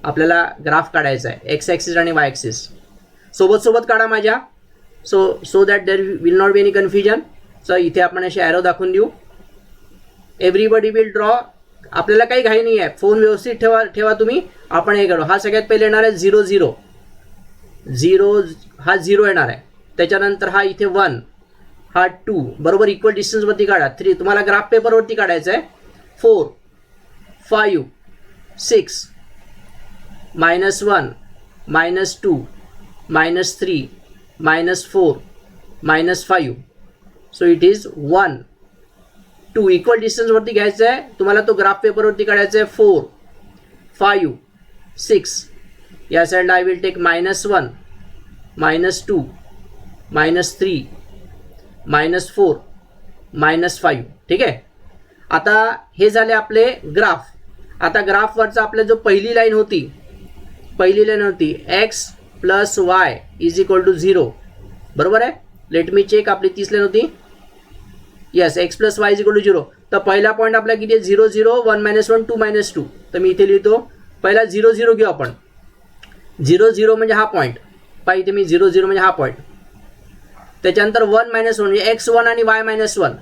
आपल्याला ग्राफ काढायचा आहे, x ॲक्सिस आणि y ॲक्सिस सोबत काढा माझ्या. So that there will not be any confusion. So इथे आपण असे ॲरो दाखवून देऊ. Everybody will draw. आपल्याला काही घाई नाही आहे, फोन व्यवस्थित ठेवा तुम्ही. आपण हे करू. हा सगळ्यात पहिले येणार आहे 0 0 0, हा 0 येणार आहे. त्याच्यानंतर हा इथे 1, हा 2 बरोबर इक्वल डिस्टन्सवरती काढा. 3 तुम्हाला ग्राफ पेपरवरती काढायचं आहे. 4 5 6 -1 -2 -3 -4 -5. सो इट इज 1 2 इक्वल डिस्टन्सवरती घ्यायचं आहे तुम्हाला. तो ग्राफ पेपरवरती काढायचा आहे. 4 5 6. या साईडला आय विल टेक -1 -2 -3 -4 -5. ठीक आहे. आता हे झाले आपले ग्राफ. आता ग्राफवरचा आपल्या जो पहिली लाईन होती x plus y is equal to 0. बरोबर आहे. Let me check. आपली 30 लाईन होती. Yes, x plus y is equal to 0. तर पहिला पॉईंट आपला किती आहे, 0 0 1 -1 2 -2. तर मी इथे लिहितो, पहिला 0 0 घेऊ आपण. 0 0 म्हणजे हा पॉईंट. पहा इथे मी 0 0 म्हणजे हा पॉईंट. त्याच्यानंतर 1 -1 म्हणजे x1 आणि y -1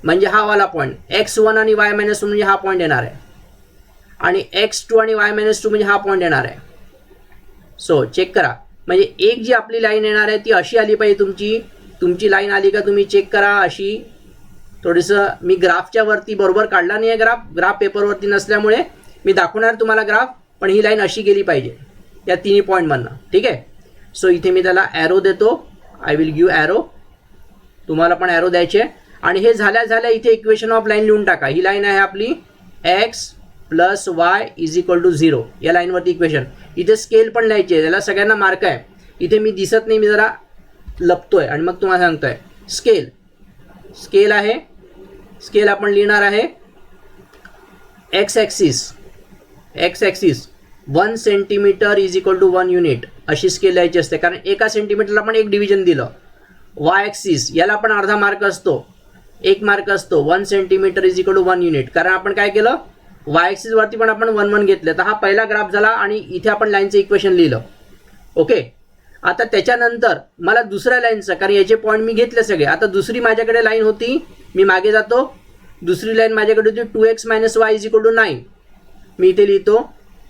म्हणजे हा वाला पॉईंट. x1 आणि y -1 म्हणजे हा पॉईंट येणार आहे. आणि x2 आणि y -2 म्हणजे हा पॉईंट येणार आहे. सो चेक करा. म्हणजे एक जी आपली लाईन येणार आहे ती अशी आली पाहिजे. तुमची लाईन आली का तुम्ही चेक करा. अशी थोडंसं मी ग्राफच्या वरती बरोबर काढला नाही आहे. ग्राफ पेपरवरती नसल्यामुळे मी दाखवणार तुम्हाला ग्राफ, पण ही लाईन अशी गेली पाहिजे या तिन्ही पॉईंटमधनं. ठीक आहे. सो इथे मी त्याला ॲरो देतो. I will give arrow. तुम्हाला पण ॲरो द्यायचे. आणि हे झाल्या इथे इक्वेशन ऑफ लाईन लिहून टाका. ही लाईन आहे आपली x plus y is equal to 0. या लाईनवरती इक्वेशन. इथे स्केल पण लिहायचे, त्याला सगळ्यांना मार्क आहे. इथे मी दिसत नाही, मी जरा लपतोय आणि मग तुम्हाला सांगतोय. स्केल आहे. स्केल आपण लिहिणार आहे x axis 1 centimetre is equal to 1 unit अशी स्केल लिहायची असते, कारण एका सेंटीमीटरला आपण 1 डिव्हिजन दिलं. वाय ॲक्सिस याला पण अर्धा मार्क असतो, 1 मार्क असतो. 1 centimetre is equal to 1 unit, कारण आपण काय केलं, वाय ॲक्सिस वरती पण आपण 1 1 घेतलं. तर हा पहिला ग्राफ झाला आणि इथे आपण लाईनचं इक्वेशन लिहिलं. ओके. आता त्याच्यानंतर मला दुसऱ्या लाईनचं, कारण याचे पॉईंट मी घेतले सगळे. आता दुसरी माझ्याकडे लाईन होती, मी मागे जातो. दुसरी लाईन माझ्याकडे होती 2x minus y is equal to 9. मी इथे लिहितो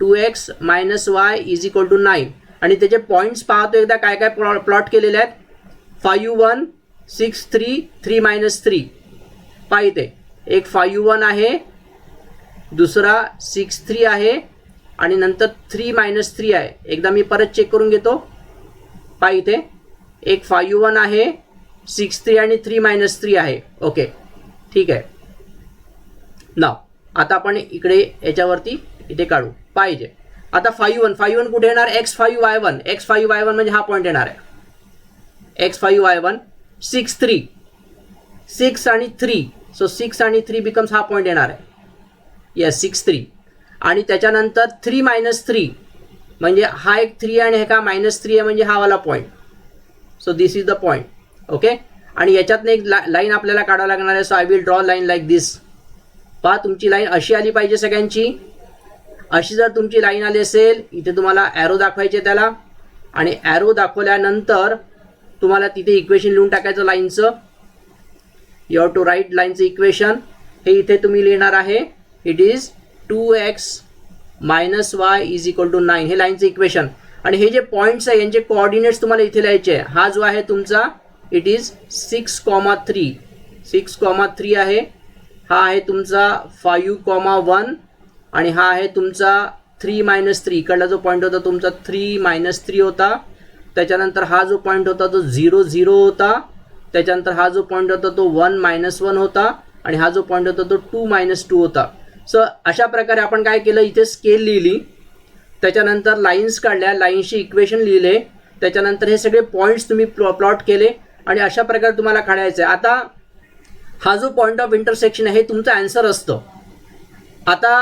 2x minus y is equal to 9. आणि त्याचे पॉईंट्स पाहतो एकदा काय काय प्लॉट केलेले आहेत. 5 1 6 3 3 मायनस 3. पहा इथे एक 5 1 आहे, दुसरा 6 3 आहे आणि नंतर 3 मायनस 3 आहे. एकदा मी परत चेक करून घेतो. पहा इथे एक 5 1 आहे, 6 3 आणि 3 मायनस 3 आहे. ओके, ठीक आहे. नाव आता आपण इकडे याच्यावरती इथे काढू पाहिजे. आता 5 1 कुठे येणार, x5 y1 म्हणजे हा पॉईंट येणार आहे. x5 y1 6 3 6 आणि 3, सो 6 आणि 3 बिकम्स हा पॉईंट येणार आहे. येस 6 3. आणि त्याच्यानंतर 3 मायनस 3 म्हणजे हा एक 3 आणि हे का मायनस 3 आहे म्हणजे हा वाला point. So this is the point. Okay. आणि याच्यातनं एक लाईन आपल्याला काढावं लागणार आहे. So I will draw line like this. पहा तुमची लाईन अशी आली पाहिजे सगळ्यांची. अशी जर तुमची लाईन आली असेल, इथे तुम्हाला ॲरो दाखवायचे त्याला, आणि ॲरो दाखवल्यानंतर तुम्हाला तिथे इक्वेशन लिहून टाकायचं लाईनचं. यू हॅव टू राईट लाईनचं इक्वेशन. हे इथे तुम्ही लिहिणार आहे. It is 2x minus y is equal to 9. हे लाईनचं इक्वेशन. आणि हे जे पॉईंट्स आहे यांचे कोऑर्डिनेट्स तुम्हाला इथे लिहायचे आहे. हा जो आहे तुमचा इट इज 6,3 6,3 आहे. हा आहे तुमचा 5,1 आणि हा आहे तुमचा 3 मायनस 3. इकडला जो पॉईंट होता तुमचा 3 मायनस 3 होता. त्याच्यानंतर हा जो पॉईंट होता तो 0 0 होता. त्याच्यानंतर हा जो पॉईंट होता तो 1 मायनस 1 होता. आणि हा जो पॉईंट होता तो 2 मायनस 2 होता. सो अशा प्रकारे आपण काय केलं, इथे स्केल लिहिली, त्याच्यानंतर लाईन्स काढल्या, लाईन्सची इक्वेशन लिहिले, त्याच्यानंतर हे सगळे पॉईंट्स तुम्ही प्लॉट केले आणि अशा प्रकारे तुम्हाला काढायचं आहे. आता हा जो पॉईंट ऑफ इंटरसेक्शन आहे हे तुमचं आन्सर असतं. आता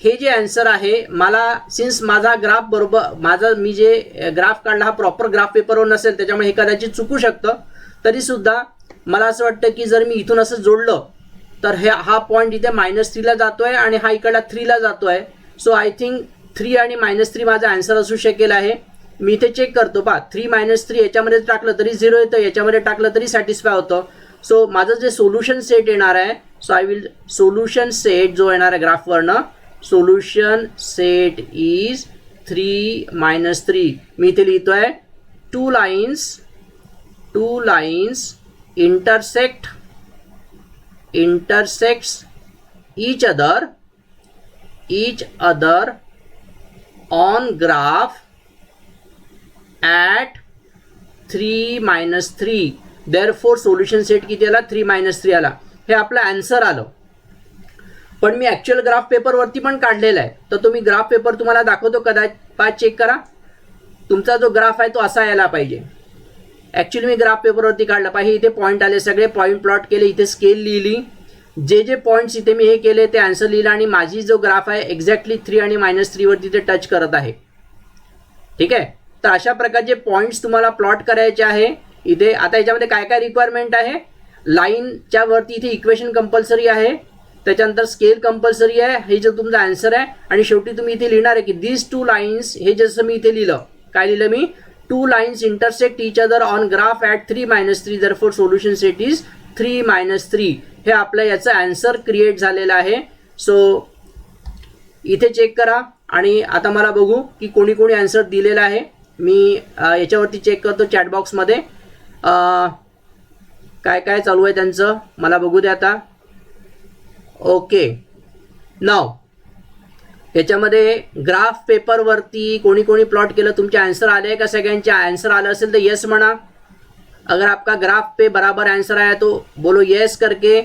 हे जे आन्सर आहे, मला सिन्स माझा ग्राफ बरोबर, मी जे ग्राफ काढला हा प्रॉपर ग्राफ पेपरवर नसेल, त्याच्यामुळे हे कदाचित चुकू शकतं. तरीसुद्धा मला असं वाटतं की जर मी इथून असं जोडलं तर हा पॉईंट इथे -3ला जातोय आणि हा इकडला 3ला जातोय. सो आय थिंक 3 आणि -3 माझा आन्सर असू शकेल आहे. मी इथे चेक करतो. पहा 3 -3 याच्यामध्ये टाकलं तरी 0 येतं, याच्यामध्ये टाकलं तरी सॅटिस्फाय होतं. सो माझं जे सोल्युशन सेट येणार आहे, so I will solution set जो येणार आहे ग्राफवरनं, सोल्युशन सेट इज 3 -3. मी इथे लिहितोय 2 lines intersects each other on graph at 3 -3. therefore solution set किती आला, 3 -3 आला. हे आपलं आन्सर आलं. पण मी ॲक्च्युअल ग्राफ पेपरवरती पण काढलेला आहे, तर तुम्ही ग्राफ पेपर तुम्हाला दाखवतो, कदाचित चेक करा. तुमचा जो ग्राफ आहे तो असा यायला पाहिजे. ॲक्च्युअली मी ग्राफ पेपरवरती काढला पाहिजे. इथे पॉईंट आले, सगळे पॉईंट प्लॉट केले, इथे स्केल लिहिली, जे पॉईंट्स इथे मी हे केले ते आन्सर लिहिला आणि माझी जो ग्राफ आहे एक्झॅक्टली 3 आणि -3 वरती ते टच करत आहे. ठीक आहे. तर अशा प्रकारचे पॉईंट्स तुम्हाला प्लॉट करायचे आहे इथे. आता याच्यामध्ये काय काय रिक्वायरमेंट आहे, लाईनच्या वरती इथे इक्वेशन कंपल्सरी आहे, त्याच्यानंतर स्केल कंपल्सरी आहे, हे जो तुमचा आन्सर आहे, आणि शेवटी तुम्ही इथे लिहिणार आहे की दिस 2 लाईन्स, हे जसं मी इथे लिहिलं, काय लिहिलं मी, 2 lines intersect each other on graph at 3 -3. therefore solution set is 3 -3. हे आपलं याचं आन्सर क्रिएट झालेलं आहे. सो इथे चेक करा आणि आता मला बघू की कोणी कोणी आन्सर दिलेला आहे. मी याच्यावरती चेक करतो चॅटबॉक्समध्ये काय काय चालू आहे त्यांचं, मला बघू द्या आता. ओके, नाव याच्यामध्ये ग्राफ पेपरवरती कोणी कोणी प्लॉट केलं, तुमचे आन्सर आले का? सगळ्यांचे आन्सर आलं असेल तर येस म्हणा. अगर आपका ग्राफ पे बराबर आंसर आया तो बोलो यस करके.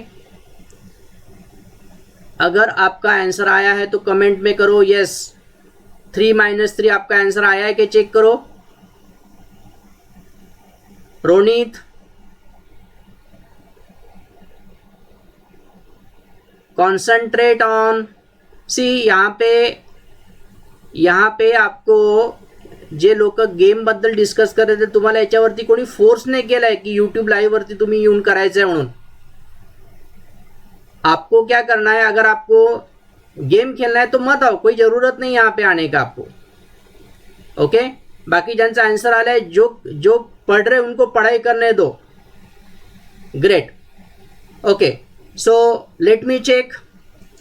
अगर आपका आंसर आया है तो कमेंट में करो यस. 3 - 3 आपका आंसर आया है कि चेक करो. Ronit, concentrate on. सी यहाँ पे आपको जे लोक गेम बद्दल डिस्कस करत होते तुम्हाला याच्यावरती कोणी फोर्स नाही केलाय की यूट्यूब लाईव्ह वरती तुम्ही येऊन करायचंय म्हणून. आपको क्या करना है, अगर आपको गेम खेलना है तो मत आओ, कोई जरूरत नहीं यहाँ पे आने का आपको. ओके, बाकी ज्यांचा आंसर आला है, जो पढ़ रहे उनको पढ़ाई करने दो. Great. Okay, so let me check.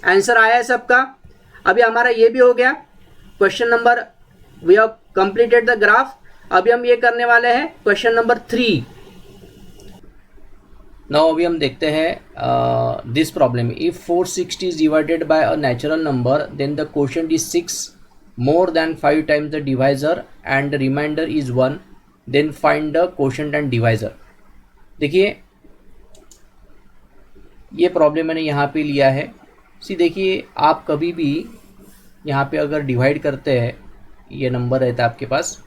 Answer आया है सबका. अभी हमारा ये भी हो गया. Question number, we have completed the graph. अभी हम ये करने वाले हैं क्वेश्चन नंबर 3. नाउ अभी हम देखते हैं this problem. If 460 is divided by a natural number then the quotient is 6 more than 5 times the divisor and the remainder is 1, then find the quotient and divisor. देखिए ये problem मैंने यहाँ पे लिया है. देखिए आप कभी भी यहाँ पे अगर डिवाइड करते हैं, ये नंबर रहता है आपके पास,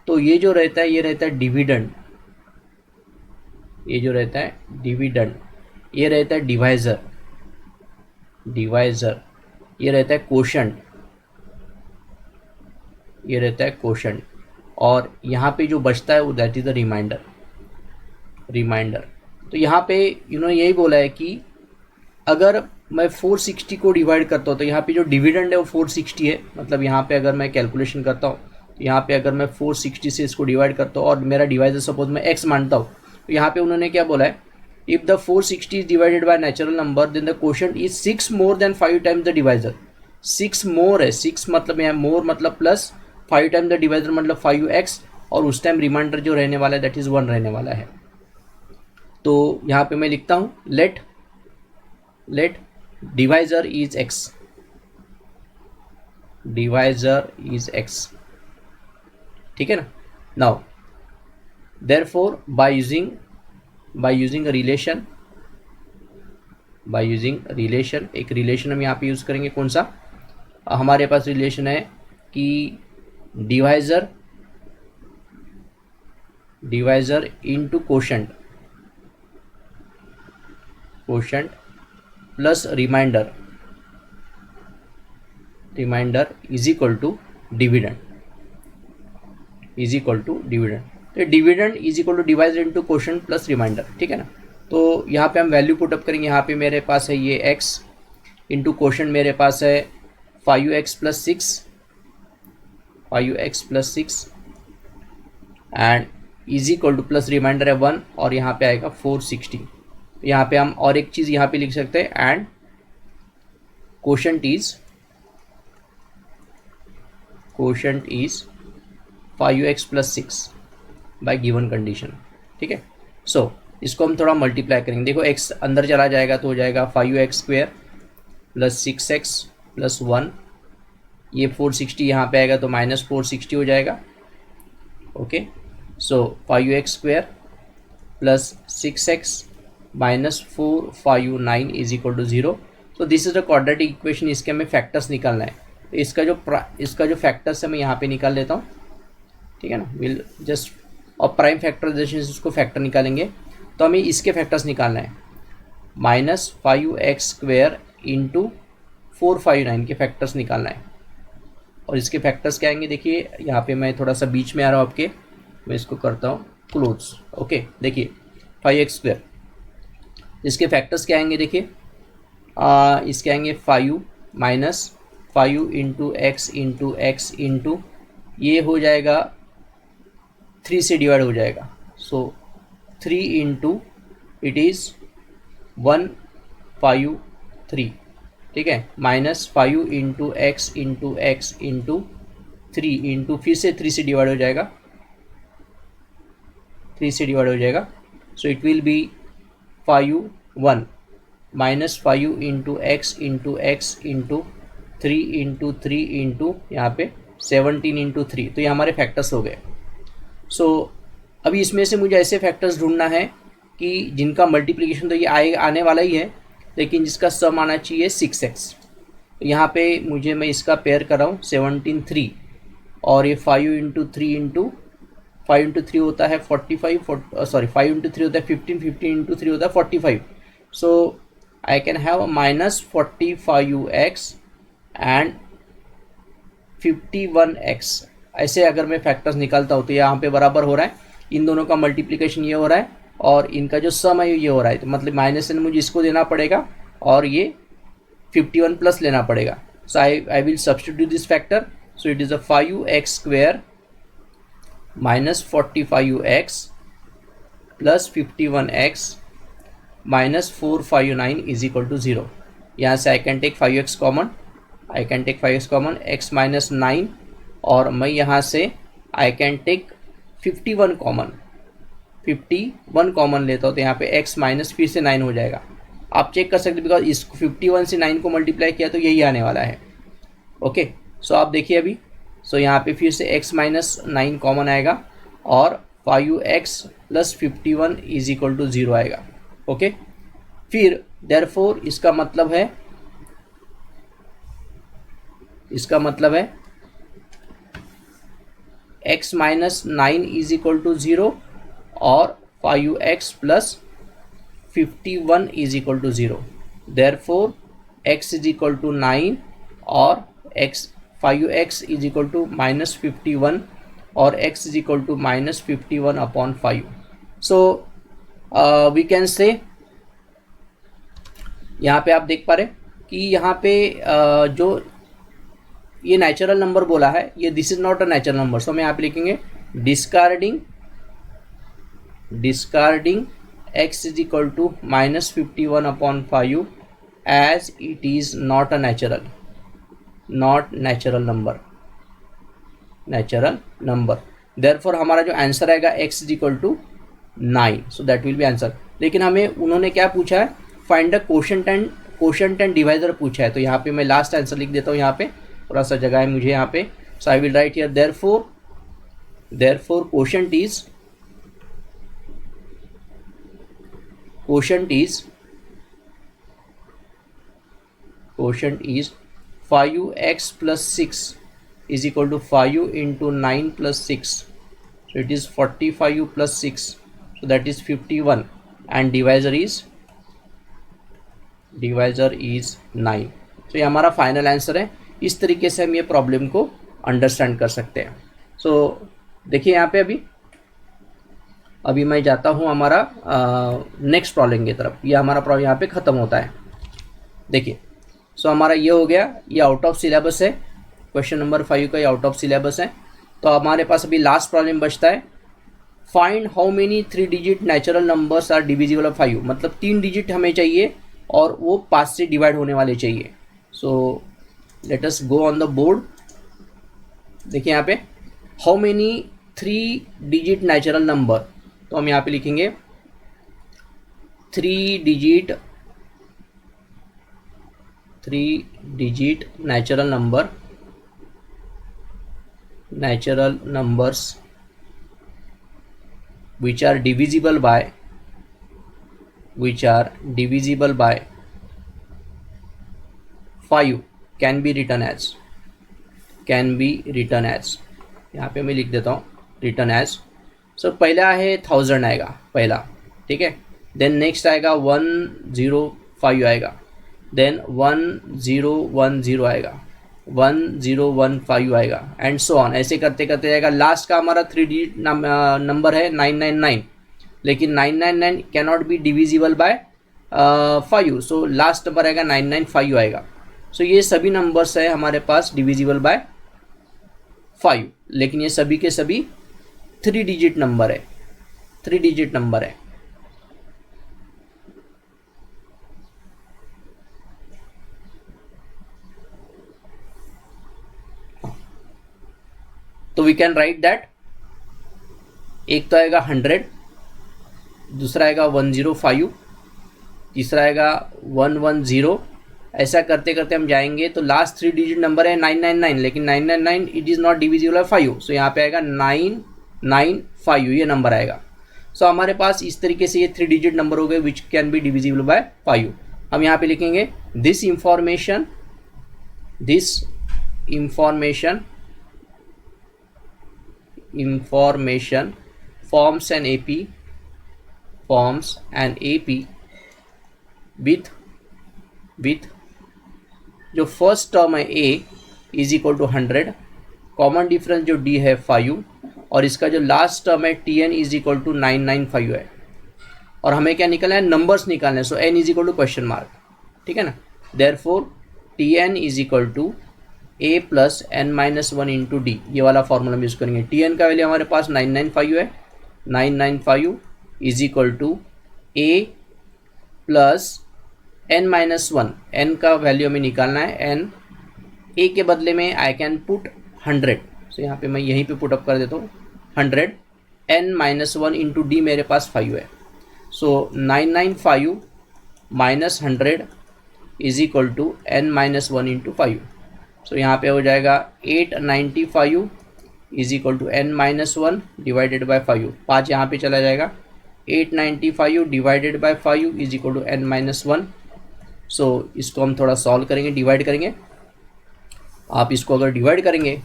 तो ये जो रहता है ये रहता है डिविडेंड. ये जो रहता है डिविडेंड, ये रहता है डिवाइज़र. ये रहता है क्वोशंट. ये रहता है क्वोशंट. और यहाँ पे जो बचता है वो दैट इज़ द रिमाइंडर. तो यहाँ पे यही बोला है कि अगर मैं 460 को डिवाइड करता हूँ तो यहाँ पे जो डिविडेंड है वो 460 है. मतलब यहाँ पे अगर मैं कैलकुलेशन करता हूँ, यहाँ पे अगर मैं 460 से इसको डिवाइड करता हूँ और मेरा डिवाइजर सपोज मैं x मानता हूँ, तो यहाँ पे उन्होंने क्या बोला है, if the 460 is divided by natural number then the quotient is 6 more than 5 times the divisor. 6 more है, 6 मतलब यहाँ मोर मतलब प्लस, 5 टाइम द डिवाइजर मतलब 5x, और उस टाइम रिमाइंडर जो रहने वाला है दैट इज़ 1 रहने वाला है. तो यहाँ पे मैं लिखता हूँ लेट डिवाइजर इज x. ठीक है ना. Now therefore by using relation, एक रिलेशन हम यहाँ पे यूज़ करेंगे. कौन सा? हमारे पास रिलेशन है कि divisor into quotient plus remainder is equal to dividend. तो dividend is equal to divisor into quotient plus remainder. ठीक है ना. तो यहाँ पे हम वैल्यू पुटअप करेंगे. यहाँ पे मेरे पास है ये x इंटू क्वोशंट मेरे पास है 5x plus 6 and is equal to plus remainder है 1 और यहाँ पे आएगा 460. यहाँ पे हम और एक चीज़ यहाँ पे लिख सकते हैं end quotient is 5x plus 6 bye given condition. ठीक है. सो इसको हम थोड़ा मल्टीप्लाई करेंगे. देखो x अंदर चला जाएगा तो हो जाएगा 5x² प्लस 6x प्लस 1. ये 460 यहाँ पे आएगा तो माइनस 460 हो जाएगा. Okay. So 5x² plus 6x minus 459 is equal to 0. तो this is the quadratic equation. इसके हमें फैक्टर्स निकालना है. तो इसका जो फैक्टर्स है मैं यहाँ पे निकाल लेता हूँ. ठीक है ना. विल जस्ट और प्राइम फैक्टराइजेशन से उसको फैक्टर निकालेंगे. तो हमें इसके फैक्टर्स निकालना है. -5x² इंटू 459 के फैक्टर्स निकालना है. और इसके फैक्टर्स क्या आएंगे देखिए. यहाँ पे मैं थोड़ा सा बीच में आ रहा हूँ आपके, मैं इसको करता हूँ क्लोज. ओके. देखिए 5x², इसके फैक्टर्स क्या आएंगे देखिए. इसके आएंगे 5 माइनस 5 इंटू x इंटू ये हो जाएगा 3 से डिवाइड हो जाएगा. So 3 into it is 153. ठीक है. -5 इंटू x इंटू 3 इंटू फिर से 3 से डिवाइड हो जाएगा. So it will B 5 1 -5 into x into 3 into 3 into यहाँ पे 17 इंटू 3, तो ये हमारे फैक्टर्स हो गए। सो अभी इसमें से मुझे ऐसे फैक्टर्स ढूंढना है कि जिनका मल्टीप्लिकेशन तो ये आने वाला ही है, लेकिन जिसका सम आना चाहिए 6x। तो यहाँ पे मैं इसका पेयर कर रहा हूँ 17 3, और ये 5 इंटू 3 इंटू 5 इंटू 3 होता है 45, सॉरी 5 इंटू 3 होता है 15, 15 इंटू 3 होता है 45। So I can have -45x end 51x। ऐसे अगर मैं फैक्टर्स निकालता हूँ तो यहाँ पे बराबर हो रहा है, इन दोनों का मल्टीप्लिकेशन ये हो रहा है और इनका जो सम है ये हो रहा है, तो मतलब -n मुझे इसको देना पड़ेगा और ये 51 प्लस लेना पड़ेगा। So I will substitute this factor. So it is a 5x square minus 45x plus 51x minus 459 is equal to 0। यहाँ से I can take 5x common, x minus 9, और मैं यहाँ से आई कैन टेक 51 कॉमन लेता हूँ, तो यहाँ पे x माइनस फिर से 9 हो जाएगा। आप चेक कर सकते, बिकॉज इस 51 से 9 को मल्टीप्लाई किया तो यही आने वाला है। ओके, सो आप देखिए अभी, सो यहाँ पे फिर से x माइनस 9 कॉमन आएगा और 5x plus 51 is equal to 0 आएगा। ओके, फिर देयरफॉर इसका मतलब है x minus 9 is equal to 0 और 5x plus 51 is equal to 0। Therefore x is equal to 9 और 5x is equal to minus 51 और x is equal to minus 51 upon 5। So we can say, यहाँ पे आप देख पा रहे कि यहाँ पे जो ये नेचुरल नंबर बोला है, ये this is not a natural number. So हम यहाँ पे लिखेंगे discarding x is equal to minus 51 upon 5 as it is not a natural number. Therefore हमारा जो आंसर आएगा x is equal to 9, so that will be answer. लेकिन हमें उन्होंने क्या पूछा है, find the quotient and divisor पूछा है। तो यहाँ पे मैं लास्ट आंसर लिख देता हूँ, यहाँ पे थोड़ा सा जगह है मुझे यहाँ पे। So I will write here therefore quotient is 5x plus 6 is equal to 5 into 9 plus 6, so it is 45 plus 6, so that is 51, and divisor is 9। so ये हमारा फाइनल आंसर है। इस तरीके से हम ये प्रॉब्लम को अंडरस्टैंड कर सकते हैं। सो देखिए यहाँ पे अभी मैं जाता हूँ हमारा नेक्स्ट प्रॉब्लम की तरफ। ये हमारा प्रॉब्लम यहाँ पे ख़त्म होता है। देखिए, सो हमारा ये हो गया, ये आउट ऑफ सिलेबस है, क्वेश्चन नंबर 5 का ये आउट ऑफ सिलेबस है। तो हमारे पास अभी लास्ट प्रॉब्लम बचता है, find how many 3 digit natural numbers are divisible of 5। मतलब 3 डिजिट हमें चाहिए और वो 5 से डिवाइड होने वाले चाहिए। So let us go on the board. देखिए यहाँ पे हाउ मेनी 3 डिजिट नेचुरल नंबर, तो हम यहाँ पे लिखेंगे 3 digit natural numbers which are divisible by 5 can be written as, यहाँ पे मैं लिख देता हूँ written as। सो पहला है 1000 आएगा पहला, ठीक है। देन नेक्स्ट आएगा 105 आएगा, देन 1010 आएगा, 1015 आएगा, एंड सो ऑन। ऐसे करते करते जाएगा। लास्ट का हमारा 3 डिजिट नंबर है 999, लेकिन 999 can not be divisible by 5, so last number आएगा 995 आएगा। सो ये सभी नंबर्स है हमारे पास डिविजिबल बाय 5, लेकिन ये सभी के सभी 3 डिजिट नंबर है। तो वी कैन राइट दैट, एक तो आएगा 100, दूसरा आएगा 105, तीसरा आएगा 110 ऐसा करते करते हम जाएंगे तो लास्ट 3 डिजिट नंबर है 999, लेकिन 999 it is not divisible by 5, so यहाँ पे आएगा 995, ये नंबर आएगा। सो हमारे पास इस तरीके से ये 3 डिजिट नंबर हो गए which can be divisible by 5। हम यहाँ पे लिखेंगे this information forms an AP with जो फर्स्ट टर्म है A is equal to 100, common difference जो D है 5, और इसका जो लास्ट टर्म है TN इज इक्वल टू 995 है। और हमें क्या निकालना है, नंबर्स निकालना है, so N is equal to question mark, ठीक है ना। Therefore TN is equal to A plus N-1 into D, ये वाला फॉर्मूला हम यूज़ करेंगे। TN का वैल्यू हमारे पास 995 है, 995 is equal to A plus N-1, N का वैल्यू हमें निकालना है, N A के बदले में आई कैन पुट 100, सो यहाँ पे मैं यहीं पे पुट अप कर देता हूँ 100, N-1 इंटू D मेरे पास 5 है, so 995 minus 100 is equal to N-1 into 5, so यहाँ पे हो जाएगा 895 is equal to N-1 divided by 5, 5 यहाँ पे चला जाएगा, 895 divided by 5 is equal to N-1। So इसको हम थोड़ा सॉल्व करेंगे, डिवाइड करेंगे। आप इसको अगर डिवाइड करेंगे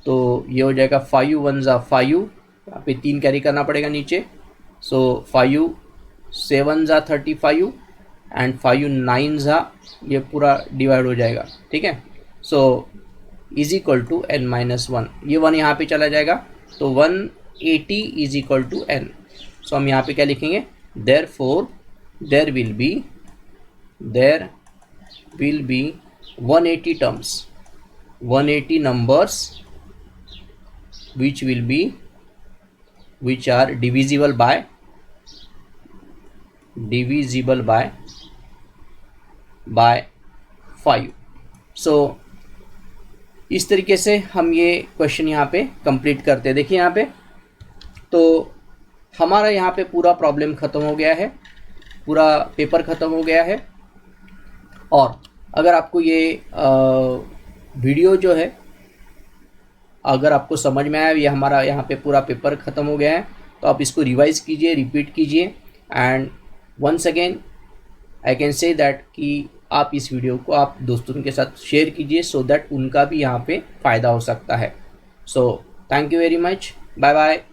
तो ये हो जाएगा 5 1 ज़ा 5, यहाँ पे 3 कैरी करना पड़ेगा नीचे, सो 5 7 ज़ा 35 एंड 5 9 ज़ा, ये पूरा डिवाइड हो जाएगा, ठीक है। So is equal to N-1, ये 1 यहाँ पे चला जाएगा, तो 180 is equal to N। So हम यहाँ पे क्या लिखेंगे, therefore there will be 180 terms, 180 numbers which are divisible by 5। सो इस तरीके से हम ये क्वेश्चन यहाँ पे कंप्लीट करते हैं। देखिए यहाँ पे तो हमारा यहाँ पे पूरा प्रॉब्लम ख़त्म हो गया है, पूरा पेपर ख़त्म हो गया है। और अगर आपको ये वीडियो जो है अगर आपको समझ में आया, ये हमारा यहाँ पे पूरा पेपर ख़त्म हो गया है, तो आप इसको रिवाइज कीजिए, रिपीट कीजिए, and once again I can say that कि आप इस वीडियो को आप दोस्तों के साथ शेयर कीजिए, सो दैट उनका भी यहाँ पे फ़ायदा हो सकता है। So thank you very much, bye bye.